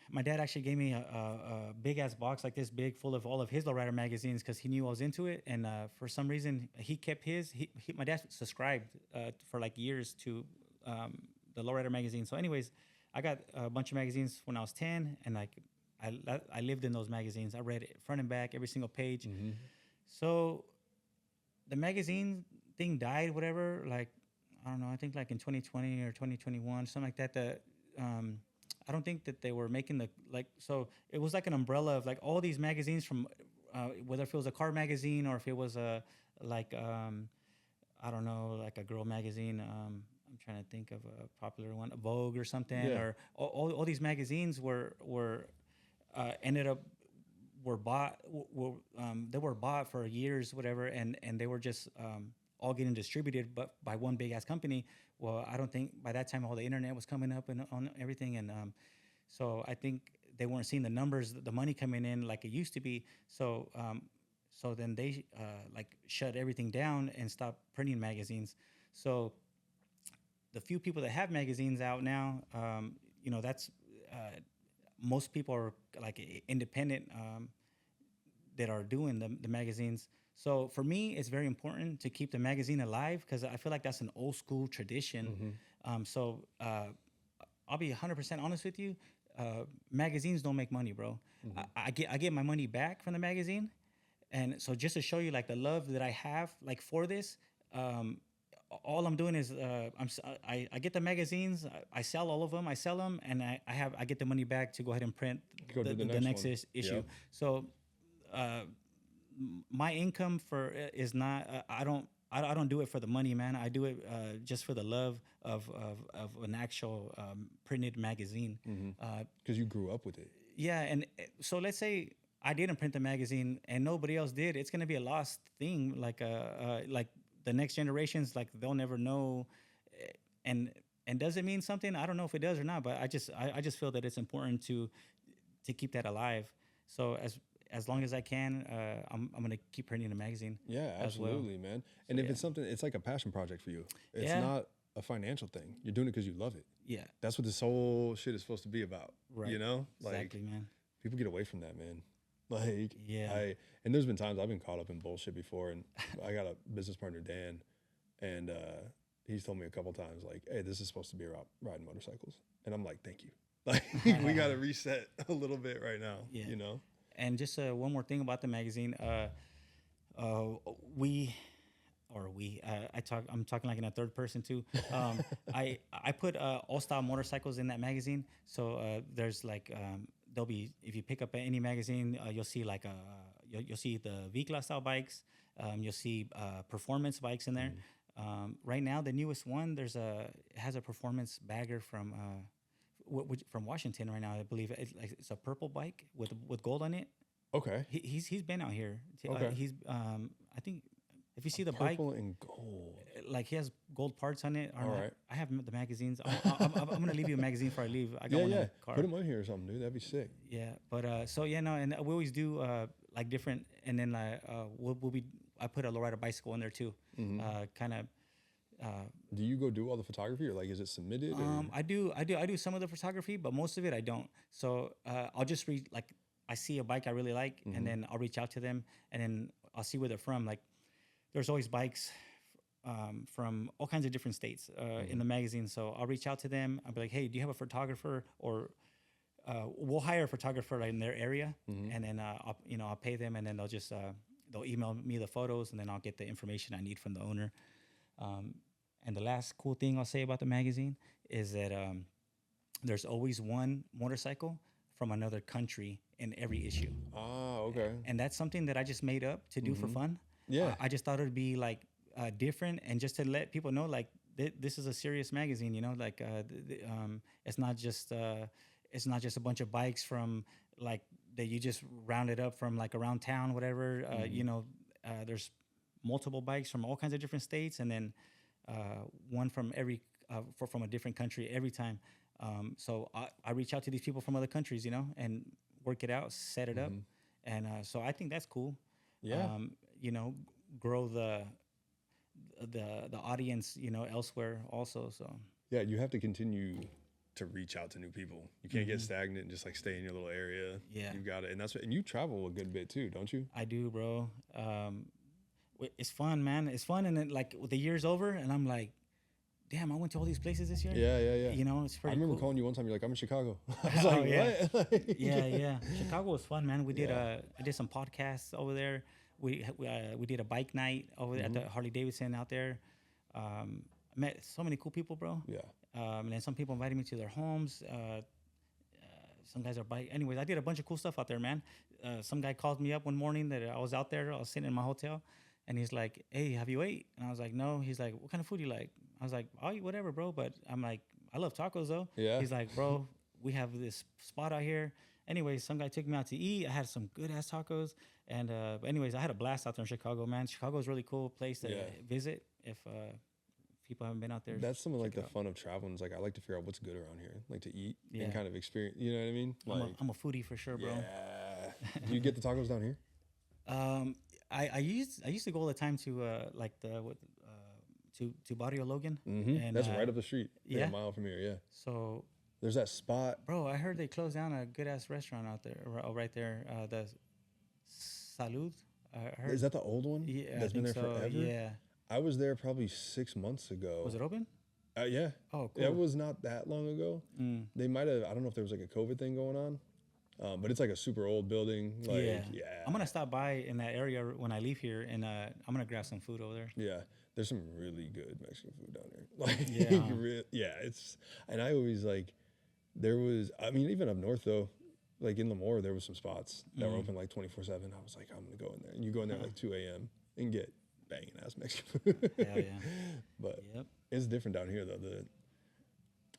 My dad actually gave me a big ass box like this big full of all of his lowrider magazines because he knew I was into it. And for some reason, he kept his. My dad subscribed for like years to the lowrider magazine. So, anyways, I got a bunch of magazines when I was 10, and like I lived in those magazines. I read it front and back, every single page. So the magazine thing died, whatever. Like I don't know. I think like in 2020 or 2021, something like that. I don't think that they were making the like. So it was like an umbrella of like all these magazines from whether if it was a car magazine or if it was a like I don't know, like a girl magazine. I'm trying to think of a popular one, a Vogue or something, or all these magazines were ended up were bought. They were bought for years, whatever, and they were just all getting distributed, but by one big ass company. Well, I don't think by that time all the internet was coming up and on everything, and so I think they weren't seeing the numbers, the money coming in like it used to be. So so then they like shut everything down and stopped printing magazines. So the few people that have magazines out now, you know, that's most people are like independent that are doing the magazines. So for me, it's very important to keep the magazine alive because I feel like that's an old school tradition. So I'll be 100% honest with you. Magazines don't make money, bro. I get my money back from the magazine, and so just to show you like the love that I have like for this, all I'm doing is I get the magazines, I sell all of them, I sell them, and I get the money back to go ahead and print the next issue. Yep. So my income is not I don't do it for the money, man. I do it just for the love of an actual printed magazine. Because you grew up with it. Yeah, and so let's say I didn't print the magazine and nobody else did. It's gonna be a lost thing. Like the next generations, like they'll never know. And does it mean something? I don't know if it does or not, but I just feel that it's important to keep that alive. So as long as I can, I'm gonna keep printing a magazine. Yeah, absolutely, man. And if it's something, it's like a passion project for you. It's not a financial thing. You're doing it because you love it. Yeah, that's what this whole shit is supposed to be about. Right. You know, exactly, man. People get away from that, man. Like, and there's been times I've been caught up in bullshit before, and I got a business partner, Dan, and he's told me a couple times, like, hey, this is supposed to be about riding motorcycles. And I'm like, thank you. Like, we got to reset a little bit right now, you know? And just one more thing about the magazine. I'm talking like in a third person too. I put all style motorcycles in that magazine. So there's like, there'll be, if you pick up any magazine, you'll see like you'll see the V-Class style bikes. You'll see performance bikes in there. Right now, the newest one, it has a performance bagger from Washington right now. I believe it's a purple bike with gold on it. Okay. He's been out here. Okay. He's I think if you see the purple bike, and gold, like he has gold parts on it. All right. I have the magazines. I'm gonna leave you a magazine before I leave. I got one in the car. Put them on here or something, dude. That'd be sick. Yeah, but and we always do like different, and then like I put a lowrider bicycle in there too. Kind of. Do you go do all the photography, or like is it submitted? I do some of the photography, but most of it I don't. So I'll just read, like I see a bike I really like, and then I'll reach out to them, and then I'll see where they're from. Like there's always bikes from all kinds of different states in the magazine. So I'll reach out to them. I'll be like, hey, do you have a photographer? Or we'll hire a photographer in their area, and then I'll pay them, and then they'll email me the photos, and then I'll get the information I need from the owner. And the last cool thing I'll say about the magazine is that there's always one motorcycle from another country in every issue. Oh, okay. And that's something that I just made up to do for fun. Yeah. I just thought it would be like different, and just to let people know, like this is a serious magazine. You know, like it's not just a bunch of bikes from like that you just rounded up from like around town, whatever. You know, there's multiple bikes from all kinds of different states, and then one from every from a different country every time. So I reach out to these people from other countries, you know, and work it out, set it up, and so I think that's cool. Yeah. You know, grow the audience, you know, elsewhere also. So Yeah, you have to continue to reach out to new people. You can't get stagnant and just like stay in your little area. Yeah. You got it. And that's what, and you travel a good bit too, don't you? I do, bro. It's fun, man. It's fun, and then like the year's over, and I'm like, damn, I went to all these places this year. Yeah. You know, it's I pretty. remember cool. calling you one time. You're like, I'm in Chicago. I was Oh, like, yeah. what? Like, Yeah. Chicago was fun, man. We did Yeah. I did some podcasts over there. We did a bike night over there at the Harley Davidson out there. I met so many cool people, bro. Yeah. And then some people invited me to their homes. Some guys are bike. Anyways, I did a bunch of cool stuff out there, man. Some guy called me up one morning that I was out there. I was sitting in my hotel, and he's like, "Hey, have you ate?" And I was like, "No." He's like, "What kind of food do you like?" I was like, "I'll eat whatever, bro." But I'm like, "I love tacos, though." Yeah. He's like, "Bro, we have this spot out here." Anyways, some guy took me out to eat. I had some good ass tacos, and but anyways, I had a blast out there in Chicago, man. Chicago is a really cool place to visit if people haven't been out there. That's some of like the fun of traveling. Is like I like to figure out what's good around here, like to eat Yeah. and kind of experience. You know what I mean? Like, I'm a foodie for sure, bro. yeah. Do you get the tacos down here? I used to go all the time to like to Barrio Logan. And That's right up the street. Like yeah. a mile from here. Yeah. So, There's that spot. bro, I heard they closed down a good ass restaurant out there, right there. The Salud. I heard. Is that the old one? Yeah, That's I been there think so. forever. Yeah. I was there probably 6 months ago. Was it open? Yeah. Oh, cool. That was not that long ago. They might have. I don't know if there was like a COVID thing going on, but it's like a super old building. Like, yeah. I'm gonna stop by in that area when I leave here, and I'm gonna grab some food over there. Yeah, there's some really good Mexican food down there. Like, Yeah. it's, and I always like, there was, I mean, even up north though, like in Lemoore, there was some spots that were open like 24/7. I was like, I'm gonna go in there, and you go in there at like 2 a.m. and get banging ass Mexican food. Hell yeah. But Yep. it's different down here though.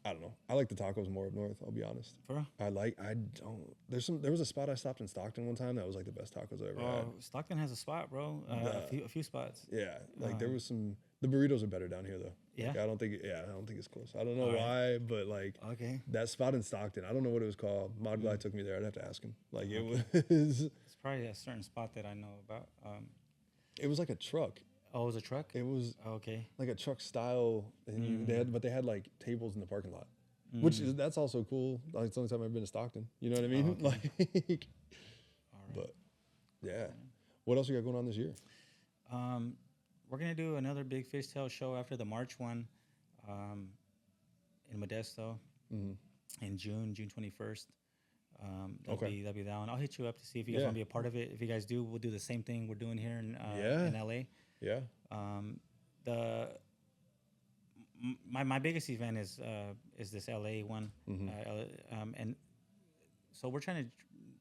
I don't know. I like the tacos more up north. I'll be honest. For real? I don't. There was a spot I stopped in Stockton one time that was like the best tacos I ever had. Stockton has a spot, bro. A few spots. Yeah, like there was some. The burritos are better down here though. Yeah? Like, I don't think it's close. I don't know why, but like Okay. that spot in Stockton, I don't know what it was called. Mod Glide took me there. I'd have to ask him. Like it was. It's probably a certain spot that I know about. It was like a truck. Oh, it was a truck? It was Okay. like a truck style, and they had like tables in the parking lot, which is that's also cool. Like it's the only time I've been to Stockton. You know what I mean? Oh, okay. Like, but yeah. What else you got going on this year? We're gonna do another big Fishtailz show after the March one, in Modesto, in June 21st. That'll be that one. I'll hit you up to see if you guys want to be a part of it. If you guys do, we'll do the same thing we're doing here in LA. Yeah. My biggest event is this LA one, and so we're trying to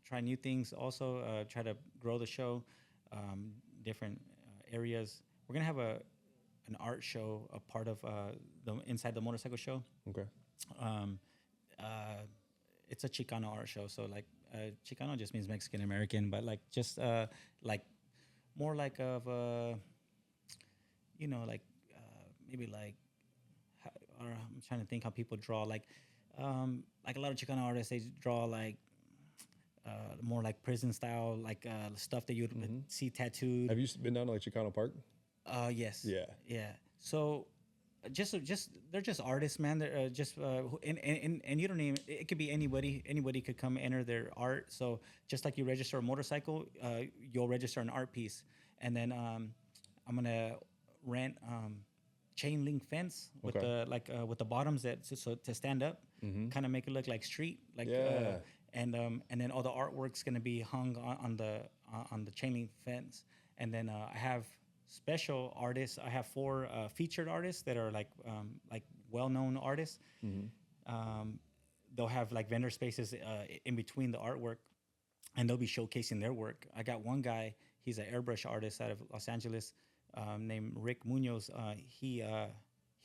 try new things. Also, try to grow the show, different areas. We're gonna have an art show, a part of the inside the motorcycle show. Okay. It's a Chicano art show, so like Chicano just means Mexican American, but like just like more like of maybe like or I'm trying to think how people draw like a lot of Chicano artists, they draw like more like prison style, like stuff that you'd see tattooed. Have you been down to like Chicano Park? Yes. Yeah. So just they're just artists, man. They're just and you don't even, it could be anybody could come enter their art. So just like you register a motorcycle, you'll register an art piece, and then I'm gonna rent chain link fence with with the bottoms that so to stand up, kind of make it look like street, like and then all the artwork's gonna be hung on the chain link fence, and then I have special artists. I have 4 featured artists that are like well-known artists. Um, they'll have like vendor spaces in between the artwork, and they'll be showcasing their work. I got one guy, he's an airbrush artist out of Los Angeles, named Rick Munoz. He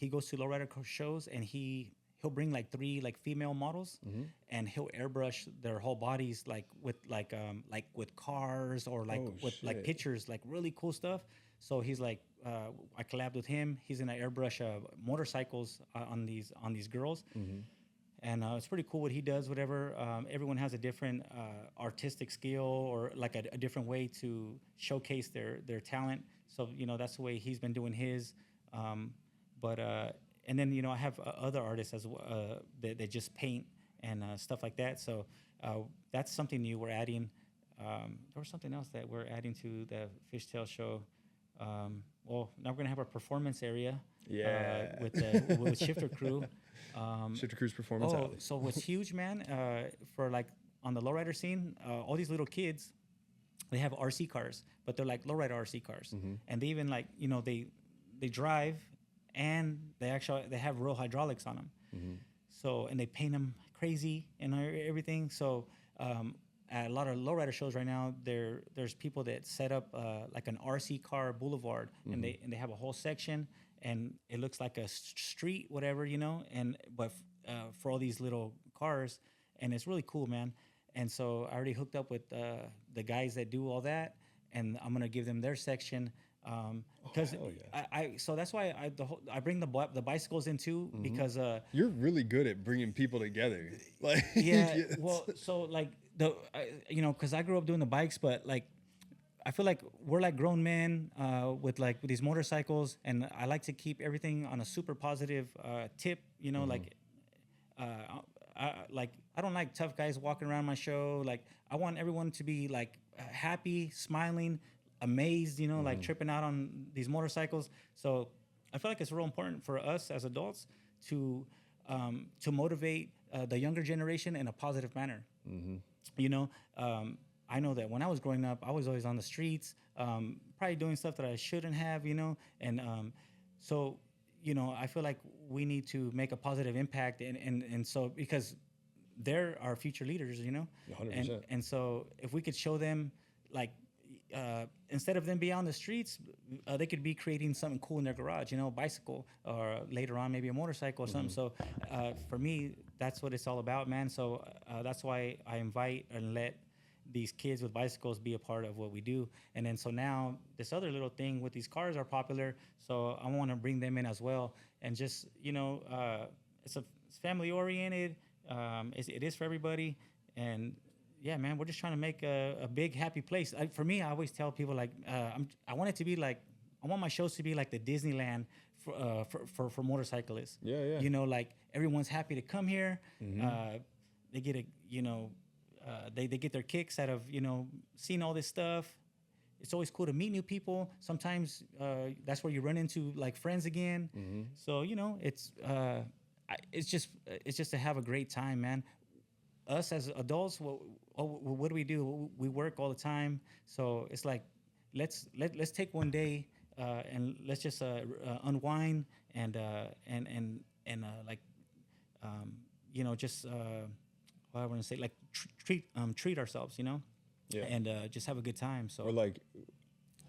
goes to lowrider shows, and he'll bring like 3 like female models, and he'll airbrush their whole bodies like with cars or like with like pictures, like really cool stuff. So he's like, I collabed with him. He's gonna airbrush motorcycles on these girls. And it's pretty cool what he does, whatever. Everyone has a different artistic skill or like a different way to showcase their talent. So, that's the way he's been doing his. And then, I have other artists as well that just paint and stuff like that. So that's something new we're adding. There was something else that we're adding to the Fishtailz show. Well, now we're going to have our performance area with Shifter Crew. Shifter Crew's performance alley. So what's huge, man, for like on the lowrider scene, all these little kids, they have RC cars, but they're like lowrider RC cars. And they even like, they drive and they have real hydraulics on them. So, and they paint them crazy and everything. So, at a lot of lowrider shows right now, there's people that set up like an RC car boulevard, and they have a whole section, and it looks like a street, whatever, but for all these little cars, and it's really cool, man. And so I already hooked up with the guys that do all that, and I'm gonna give them their section. Because so that's why I bring the bicycles in too, because you're really good at bringing people together. Like well, so like because I grew up doing the bikes, but like I feel like we're like grown men with these motorcycles, and I like to keep everything on a super positive tip. Like I don't like tough guys walking around my show. Like I want everyone to be like happy, smiling, amazed, like tripping out on these motorcycles. So I feel like it's real important for us as adults to motivate the younger generation in a positive manner. I know that when I was growing up, I was always on the streets, probably doing stuff that I shouldn't have, and so I feel like we need to make a positive impact, and so because they're our future leaders, 100%. And so if we could show them like instead of them being on the streets, they could be creating something cool in their garage, bicycle, or later on maybe a motorcycle or something. So for me, that's what it's all about, man. So that's why I invite and let these kids with bicycles be a part of what we do. And then so now this other little thing with these cars are popular, so I want to bring them in as well. And just it's family oriented. It is for everybody. And yeah, man, we're just trying to make a big happy place. For me, I always tell people like I want it to be like, I want my shows to be like the Disneyland for motorcyclists. Yeah. Like everyone's happy to come here. They get they get their kicks out of seeing all this stuff. It's always cool to meet new people. Sometimes that's where you run into like friends again. So it's just to have a great time, man. Us as adults, what do? We work all the time. So it's like let's take one day and let's just unwind and just what I want to say, like treat ourselves, and just have a good time. So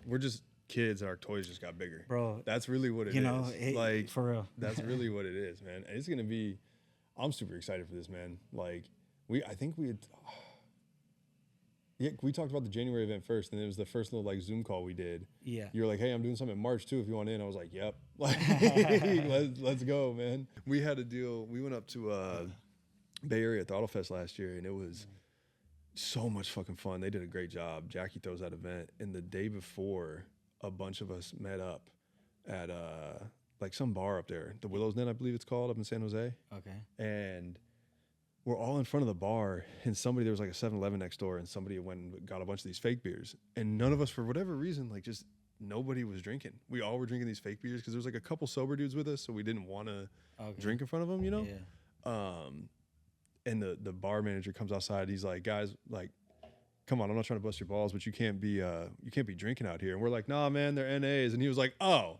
we're just kids, and our toys just got bigger, bro. That's really what it is. Like for real. That's really what it is, man. And it's gonna be. I'm super excited for this, man. Like I think we talked about the January event first, and it was the first little like Zoom call we did. Yeah. You were like, hey, I'm doing something in March too, if you want in. I was like, yep. Like, let's go, man. We had a deal. We went up to Bay Area Throttle Fest last year, and it was so much fucking fun. They did a great job. Jackie throws that event, and the day before, a bunch of us met up at like some bar up there, the Willow's Den, I believe it's called, up in San Jose. Okay. And we're all in front of the bar, and there was like a 7-Eleven next door, and somebody went and got a bunch of these fake beers, and none of us, for whatever reason, like just nobody was drinking. We all were drinking these fake beers because there was like a couple sober dudes with us, so we didn't want to drink in front of them, Yeah. And the bar manager comes outside. He's like, guys, like, come on, I'm not trying to bust your balls, but you can't be drinking out here. And we're like, nah, man, they're NAs. And he was like, oh,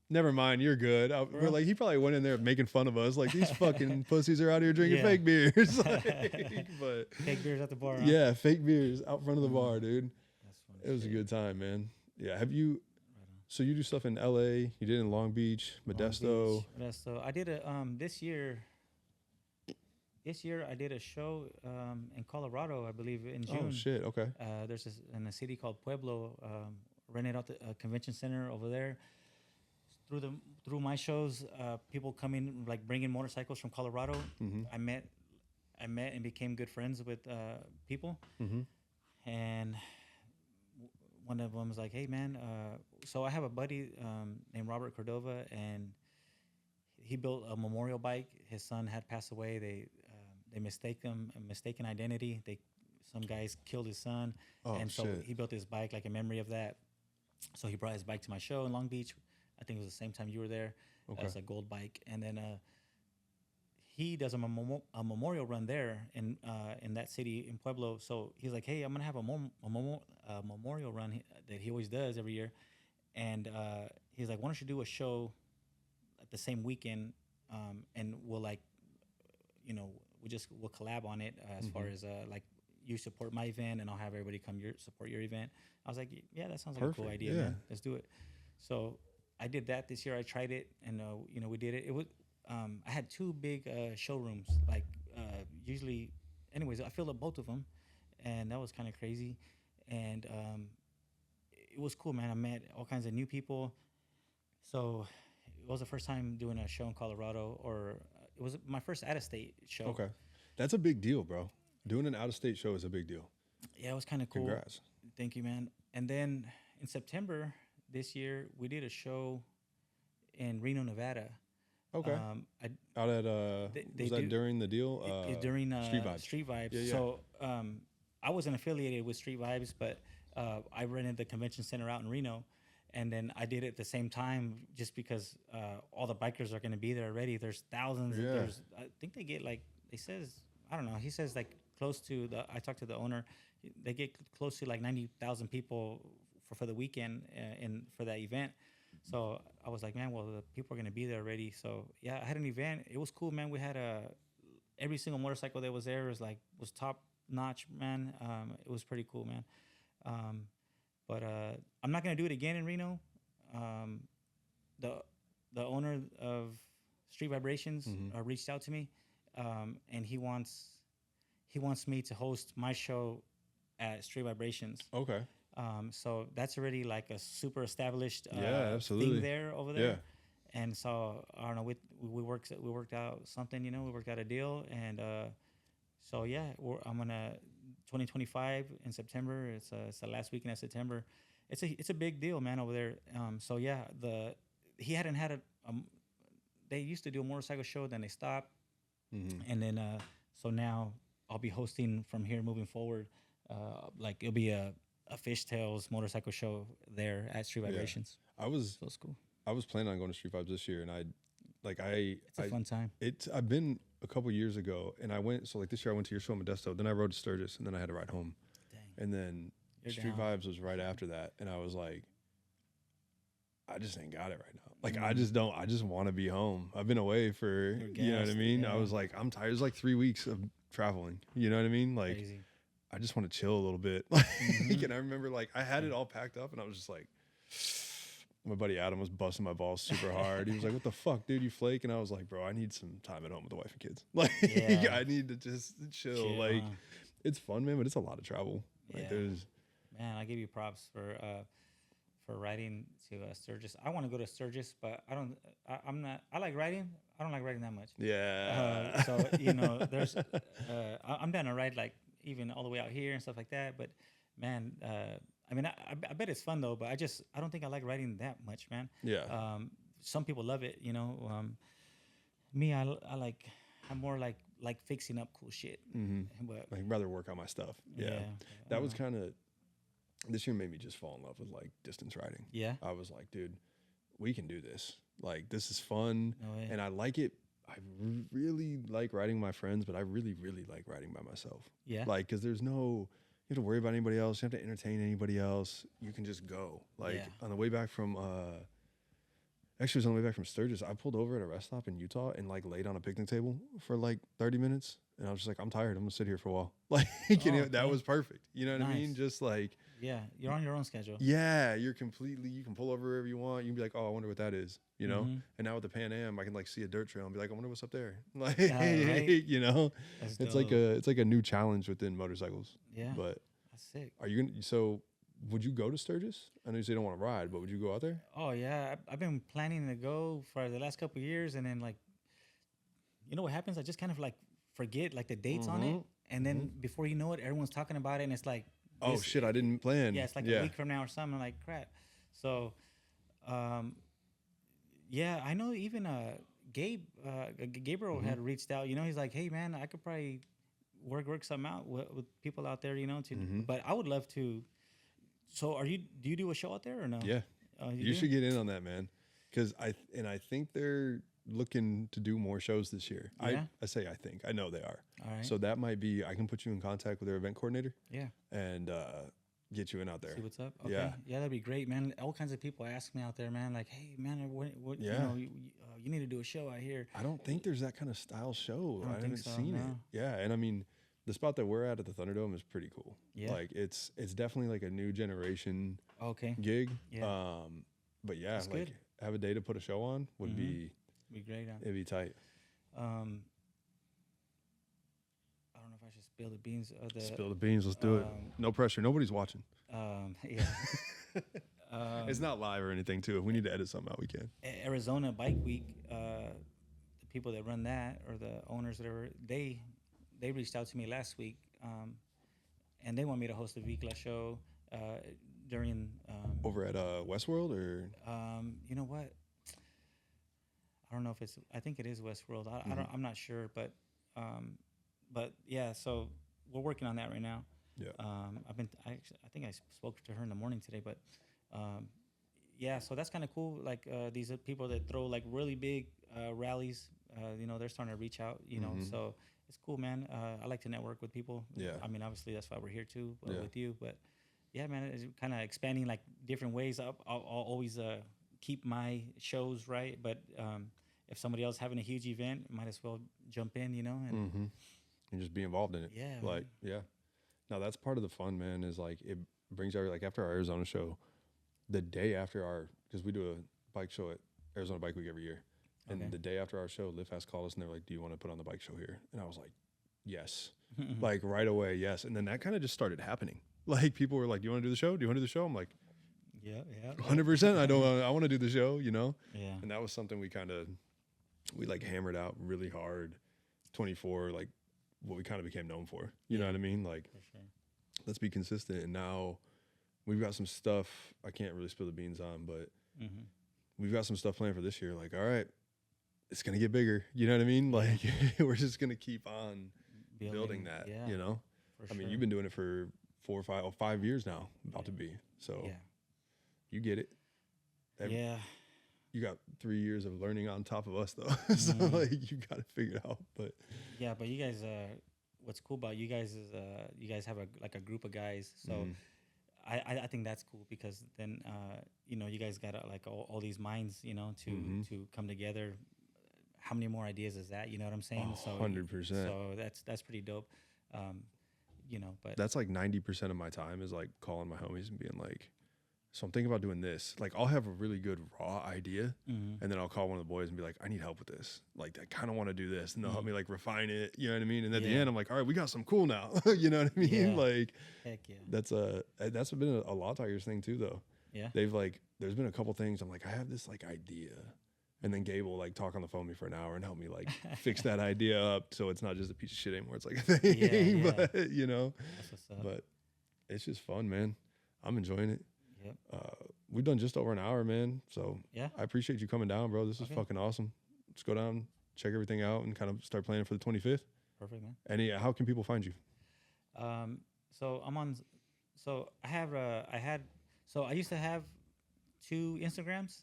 never mind, you're good. We're like, he probably went in there making fun of us, like these fucking pussies are out here drinking fake beers. Like, but fake beers at the bar. Huh? Yeah, fake beers out front of the bar, dude. That's funny. It was a good time, man. Yeah, have you? So you do stuff in LA? You did in Long Beach, Modesto. Modesto. I did a this year. This year I did a show in Colorado, I believe, in June. Oh shit! Okay. There's in a city called Pueblo. Rented out the convention center over there. Through my shows, people coming like bringing motorcycles from Colorado. Mm-hmm. I met and became good friends with people. Mm-hmm. And one of them was like, "Hey man, so I have a buddy named Robert Cordova, and he built a memorial bike. His son had passed away. They mistaken identity. Some guys killed his son, and so he built his bike like a memory of that. So he brought his bike to my show in Long Beach. I think it was the same time you were there. Okay. It was a gold bike, and then he does a memorial run there in that city in Pueblo. So he's like, hey, I'm gonna have a memorial run that he always does every year, and he's like, why don't you do a show at the same weekend, and we'll like, we'll collab on it as far as like you support my event and I'll have everybody come support your event. I was like, yeah, that sounds like a cool idea, man. Let's do it. So I did that this year. I tried it, and we did it. It was I had two big showrooms. Like usually, anyways, I filled up both of them, and that was kind of crazy. And it was cool, man. I met all kinds of new people. So it was the first time doing a show in Colorado, or it was my first out-of-state show. Okay, that's a big deal, bro. Doing an out-of-state show is a big deal. Yeah, it was kind of cool. Congrats. Thank you, man. And then in September this year, we did a show in Reno, Nevada. Okay. Out at was that during the deal? During Street Vibes. Street Vibes. Yeah. So I wasn't affiliated with Street Vibes, but I rented the convention center out in Reno, and then I did it at the same time just because all the bikers are going to be there already. There's thousands. Yeah. I think they get like, he says like close to I talked to the owner, they get close to like 90,000 people for the weekend for that event. So I was like, man, well, the people are going to be there already. So yeah, I had an event. It was cool, man. We had every single motorcycle that was there was top notch, man. It was pretty cool, man. But I'm not going to do it again in Reno. The owner of Street Vibrations reached out to me, and he wants me to host my show at Street Vibrations. Okay. So that's already like a super established absolutely. thing there over there. Yeah. And so I don't know, we worked out something, we worked out a deal, and so yeah, I'm gonna 2025 in September. It's the last weekend of September. It's a big deal, man, over there. So yeah, he hadn't had they used to do a motorcycle show, then they stopped, and then so now I'll be hosting from here moving forward. Like it'll be a Fishtailz motorcycle show there at Street Vibrations. Yeah. So it's cool. I was planning on going to Street Vibes this year, and it's a fun time. I've been a couple years ago, and I went. So like this year, I went to your show in Modesto. Then I rode to Sturgis, and then I had to ride home. Dang. And then Street Vibes was right after that, and I was like, I just ain't got it right now. Like I just don't. I just want to be home. I've been away for you know what I mean. Yeah. I was like, I'm tired. It was like 3 weeks of traveling. You know what I mean? Like. Crazy. I just want to chill a little bit. And I remember like I had it all packed up and I was just like, my buddy Adam was busting my balls super hard. He was like, what the fuck, dude, you flake? And I was like, bro, I need some time at home with the wife and kids. Like I need to just chill. Like it's fun, man, but it's a lot of travel. Like man, I give you props for riding to Sturgis. I want to go to Sturgis, but I like riding. I don't like riding that much. Yeah. So there's I'm down to ride like even all the way out here and stuff like that. But man, I mean, I bet it's fun though. But I don't think I like riding that much, man. Yeah. Some people love it, Me, I'm more like fixing up cool shit. But I'd rather work on my stuff. Yeah. That was kind of this year made me just fall in love with like distance riding. Yeah. I was like, dude, we can do this. Like this is fun, and I like it. I really like riding with my friends, but I really, really like riding by myself. Yeah. Like, because there's no, have to worry about anybody else. You have to entertain anybody else. You can just go. Like on the way back from actually, it was on the way back from Sturgis. I pulled over at a rest stop in Utah and like laid on a picnic table for like 30 minutes. And I was just like, I'm tired. I'm gonna sit here for a while. Like, that was perfect. You know what I mean? Just like, yeah, you're on your own schedule. Yeah, you can pull over wherever you want. You can be like, oh, I wonder what that is, you know? And now with the Pan Am, I can like see a dirt trail and be like, I wonder what's up there. Like, right? you know, That's it's dope. like a new challenge within motorcycles. Yeah, But that's sick. are you gonna? So, would you go to Sturgis? I know you say you don't want to ride, but would you go out there? Oh yeah, I've been planning to go for the last couple of years, and then like, you know what happens? I just kind of like forget like the dates on it, and then before you know it, everyone's talking about it, and it's like, Oh shit, I didn't plan. yeah, it's like a week from now or something. I'm like, crap. So, yeah, I know even Gabriel had reached out. You know, he's like, hey man, I could probably work something out with people out there. You know, but I would love to. So, do you do a show out there or no? Yeah, you should get in on that, man. Because I think they're looking to do more shows this year. Yeah? I know they are. All right. So that might be, I can put you in contact with their event coordinator. Yeah. And get you in out there. See what's up. Okay. Yeah, that'd be great, man. All kinds of people ask me out there, man. Like, hey, man, what you know, you need to do a show out here. I don't think there's that kind of style show. I haven't seen no. it. Yeah, and I mean, the spot that we're at the Thunderdome is pretty cool. Yeah. Like it's definitely like a new generation gig. Yeah. But yeah, That's like good. have a day to put a show on would be great. It'd be tight. I don't know if I should spill the beans. Spill the beans. Let's do it. No pressure. Nobody's watching. Yeah. It's not live or anything, too. If we need to edit something out, we can. Arizona Bike Week, the people that run that, or the owners, whatever, they reached out to me last week, and they want me to host a Vikla show during over at Westworld, or you know what? I don't know if it's. I think it is Westworld. I'm not sure, but yeah. So we're working on that right now. Yeah. I think I spoke to her in the morning today, but yeah. So that's kind of cool. Like these are people that throw like really big rallies. You know, they're starting to reach out. You know, so it's cool, man. I like to network with people. Yeah. I mean, obviously that's why we're here too, with you. But yeah, man, it's kind of expanding like different ways. I'll always keep my shows right, but if somebody else having a huge event, might as well jump in, you know, and just be involved in it. Yeah, like man. Now that's part of the fun, man. Is like it brings our, like, after our Arizona show, the day after our, because we do a bike show at Arizona Bike Week every year, and the day after our show, Lift Fast called us and they were like, "Do you want to put on the bike show here?" And I was like, "Yes," like right away, yes. And then that kind of just started happening. Like people were like, "Do you want to do the show? Do you want to do the show?" I'm like, yeah, 100%. I want to do the show, you know. Yeah. And that was something we like hammered out really hard. 24, like what we kind of became known for. You know what I mean? Like, For sure. let's be consistent. And now we've got some stuff I can't really spill the beans on, but we've got some stuff planned for this year. Like, all right, it's gonna get bigger. You know what I mean? Like, we're just gonna keep on building that. Yeah, you know, for I mean, sure. you've been doing it for 5 years now, about to be. So you get it. Yeah. You got 3 years of learning on top of us, though. So like, you got to figure it out. But Yeah, but you guys, what's cool about you guys is you guys have a group of guys. So I think that's cool because then you know, you guys got like all these minds, you know, to come together. How many more ideas is that? You know what I'm saying? 100%. So that's pretty dope. You know, but that's like 90% of my time is like calling my homies and being like, so I'm thinking about doing this. Like, I'll have a really good raw idea, and then I'll call one of the boys and be like, I need help with this. Like, I kind of want to do this, and they'll help me like refine it. You know what I mean? And at the end, I'm like, all right, we got some cool now. You know what I mean? Yeah. Like, heck yeah. That's been a Law Tigers thing too, though. Yeah. They've like, there's been a couple things. I'm like, I have this like idea, and then Gabe will like talk on the phone with me for an hour and help me like fix that idea up so it's not just a piece of shit anymore. It's like a thing, Yeah. but you know. That's what's up. But it's just fun, man. I'm enjoying it. Yep. We've done just over an hour, man. So Yeah. I appreciate you coming down, bro. This is fucking awesome. Let's go down, check everything out, and kind of start planning for the 25th. Perfect, man. How can people find you? So I'm on. So I used to have 2 Instagrams.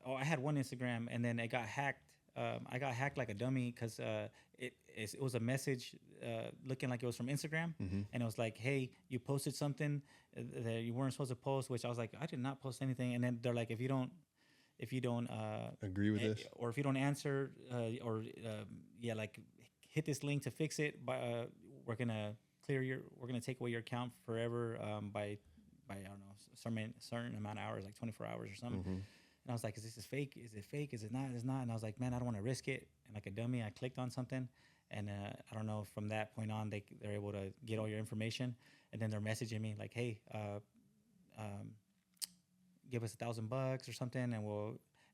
I had one Instagram, and then it got hacked I got hacked like a dummy because it was a message looking like it was from Instagram, and it was like, hey, you posted something that you weren't supposed to post, which I was like, I did not post anything. And then they're like, if you don't agree with this, or if you don't answer, like hit this link to fix it, we're gonna take away your account forever by I don't know certain amount of hours, like 24 hours or something. And I was like, is this fake? Is it fake? Is it not? It's not. And I was like, man, I don't want to risk it. And like a dummy, I clicked on something, and I don't know, from that point on, they're able to get all your information, and then they're messaging me like, hey, give us $1,000 or something,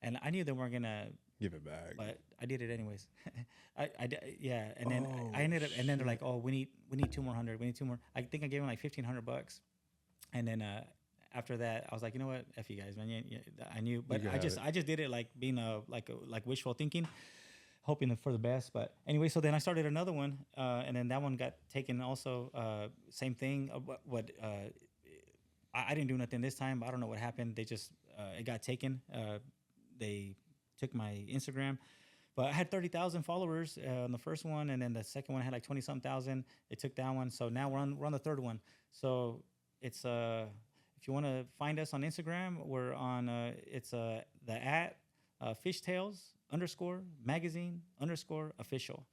and I knew they weren't gonna give it back, but I did it anyways. Yeah, and then I ended up, and then they're like, oh, we need 200. We need 2 more. I think I gave them like $1,500, and then after that, I was like, you know what, F you guys, man. I knew, but I just did it like being like wishful thinking, hoping for the best. But anyway, so then I started another one, and then that one got taken also. Same thing. I didn't do nothing this time. I don't know what happened. They just it got taken. They took my Instagram, but I had 30,000 followers on the first one, and then the second one had like 20-something thousand. They took that one, so now we're on the third one. So it's if you want to find us on Instagram, we're on it's the @Fishtailz _magazine_official.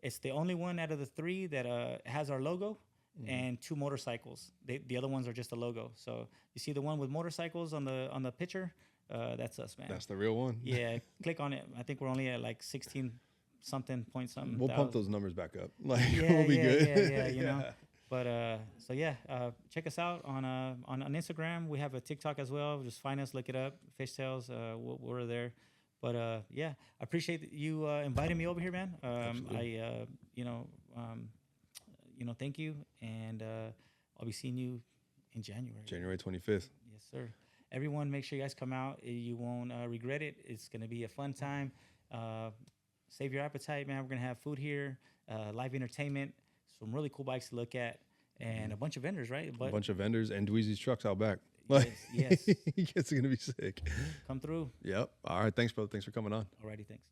It's the only one out of the three that has our logo and 2 motorcycles. The other ones are just a logo. So you see the one with motorcycles on the picture. That's us, man. That's the real one. Yeah, click on it. I think we're only at like 16 something point something. We'll pump those numbers back up. Like yeah, we'll be good. Yeah, you know. But so yeah, check us out on Instagram. We have a TikTok as well. Just find us, look it up, Fishtailz. We're there. But yeah, I appreciate you inviting me over here, man. I thank you, and I'll be seeing you in January. January 25th. Yes, sir. Everyone, make sure you guys come out. You won't regret it. It's going to be a fun time. Save your appetite, man. We're going to have food here, live entertainment, some really cool bikes to look at, and a bunch of vendors, right? A bunch of vendors and Dweezy's trucks out back. Yes. It's going to be sick. Come through. Yep. All right. Thanks, brother. Thanks for coming on. Alrighty, thanks.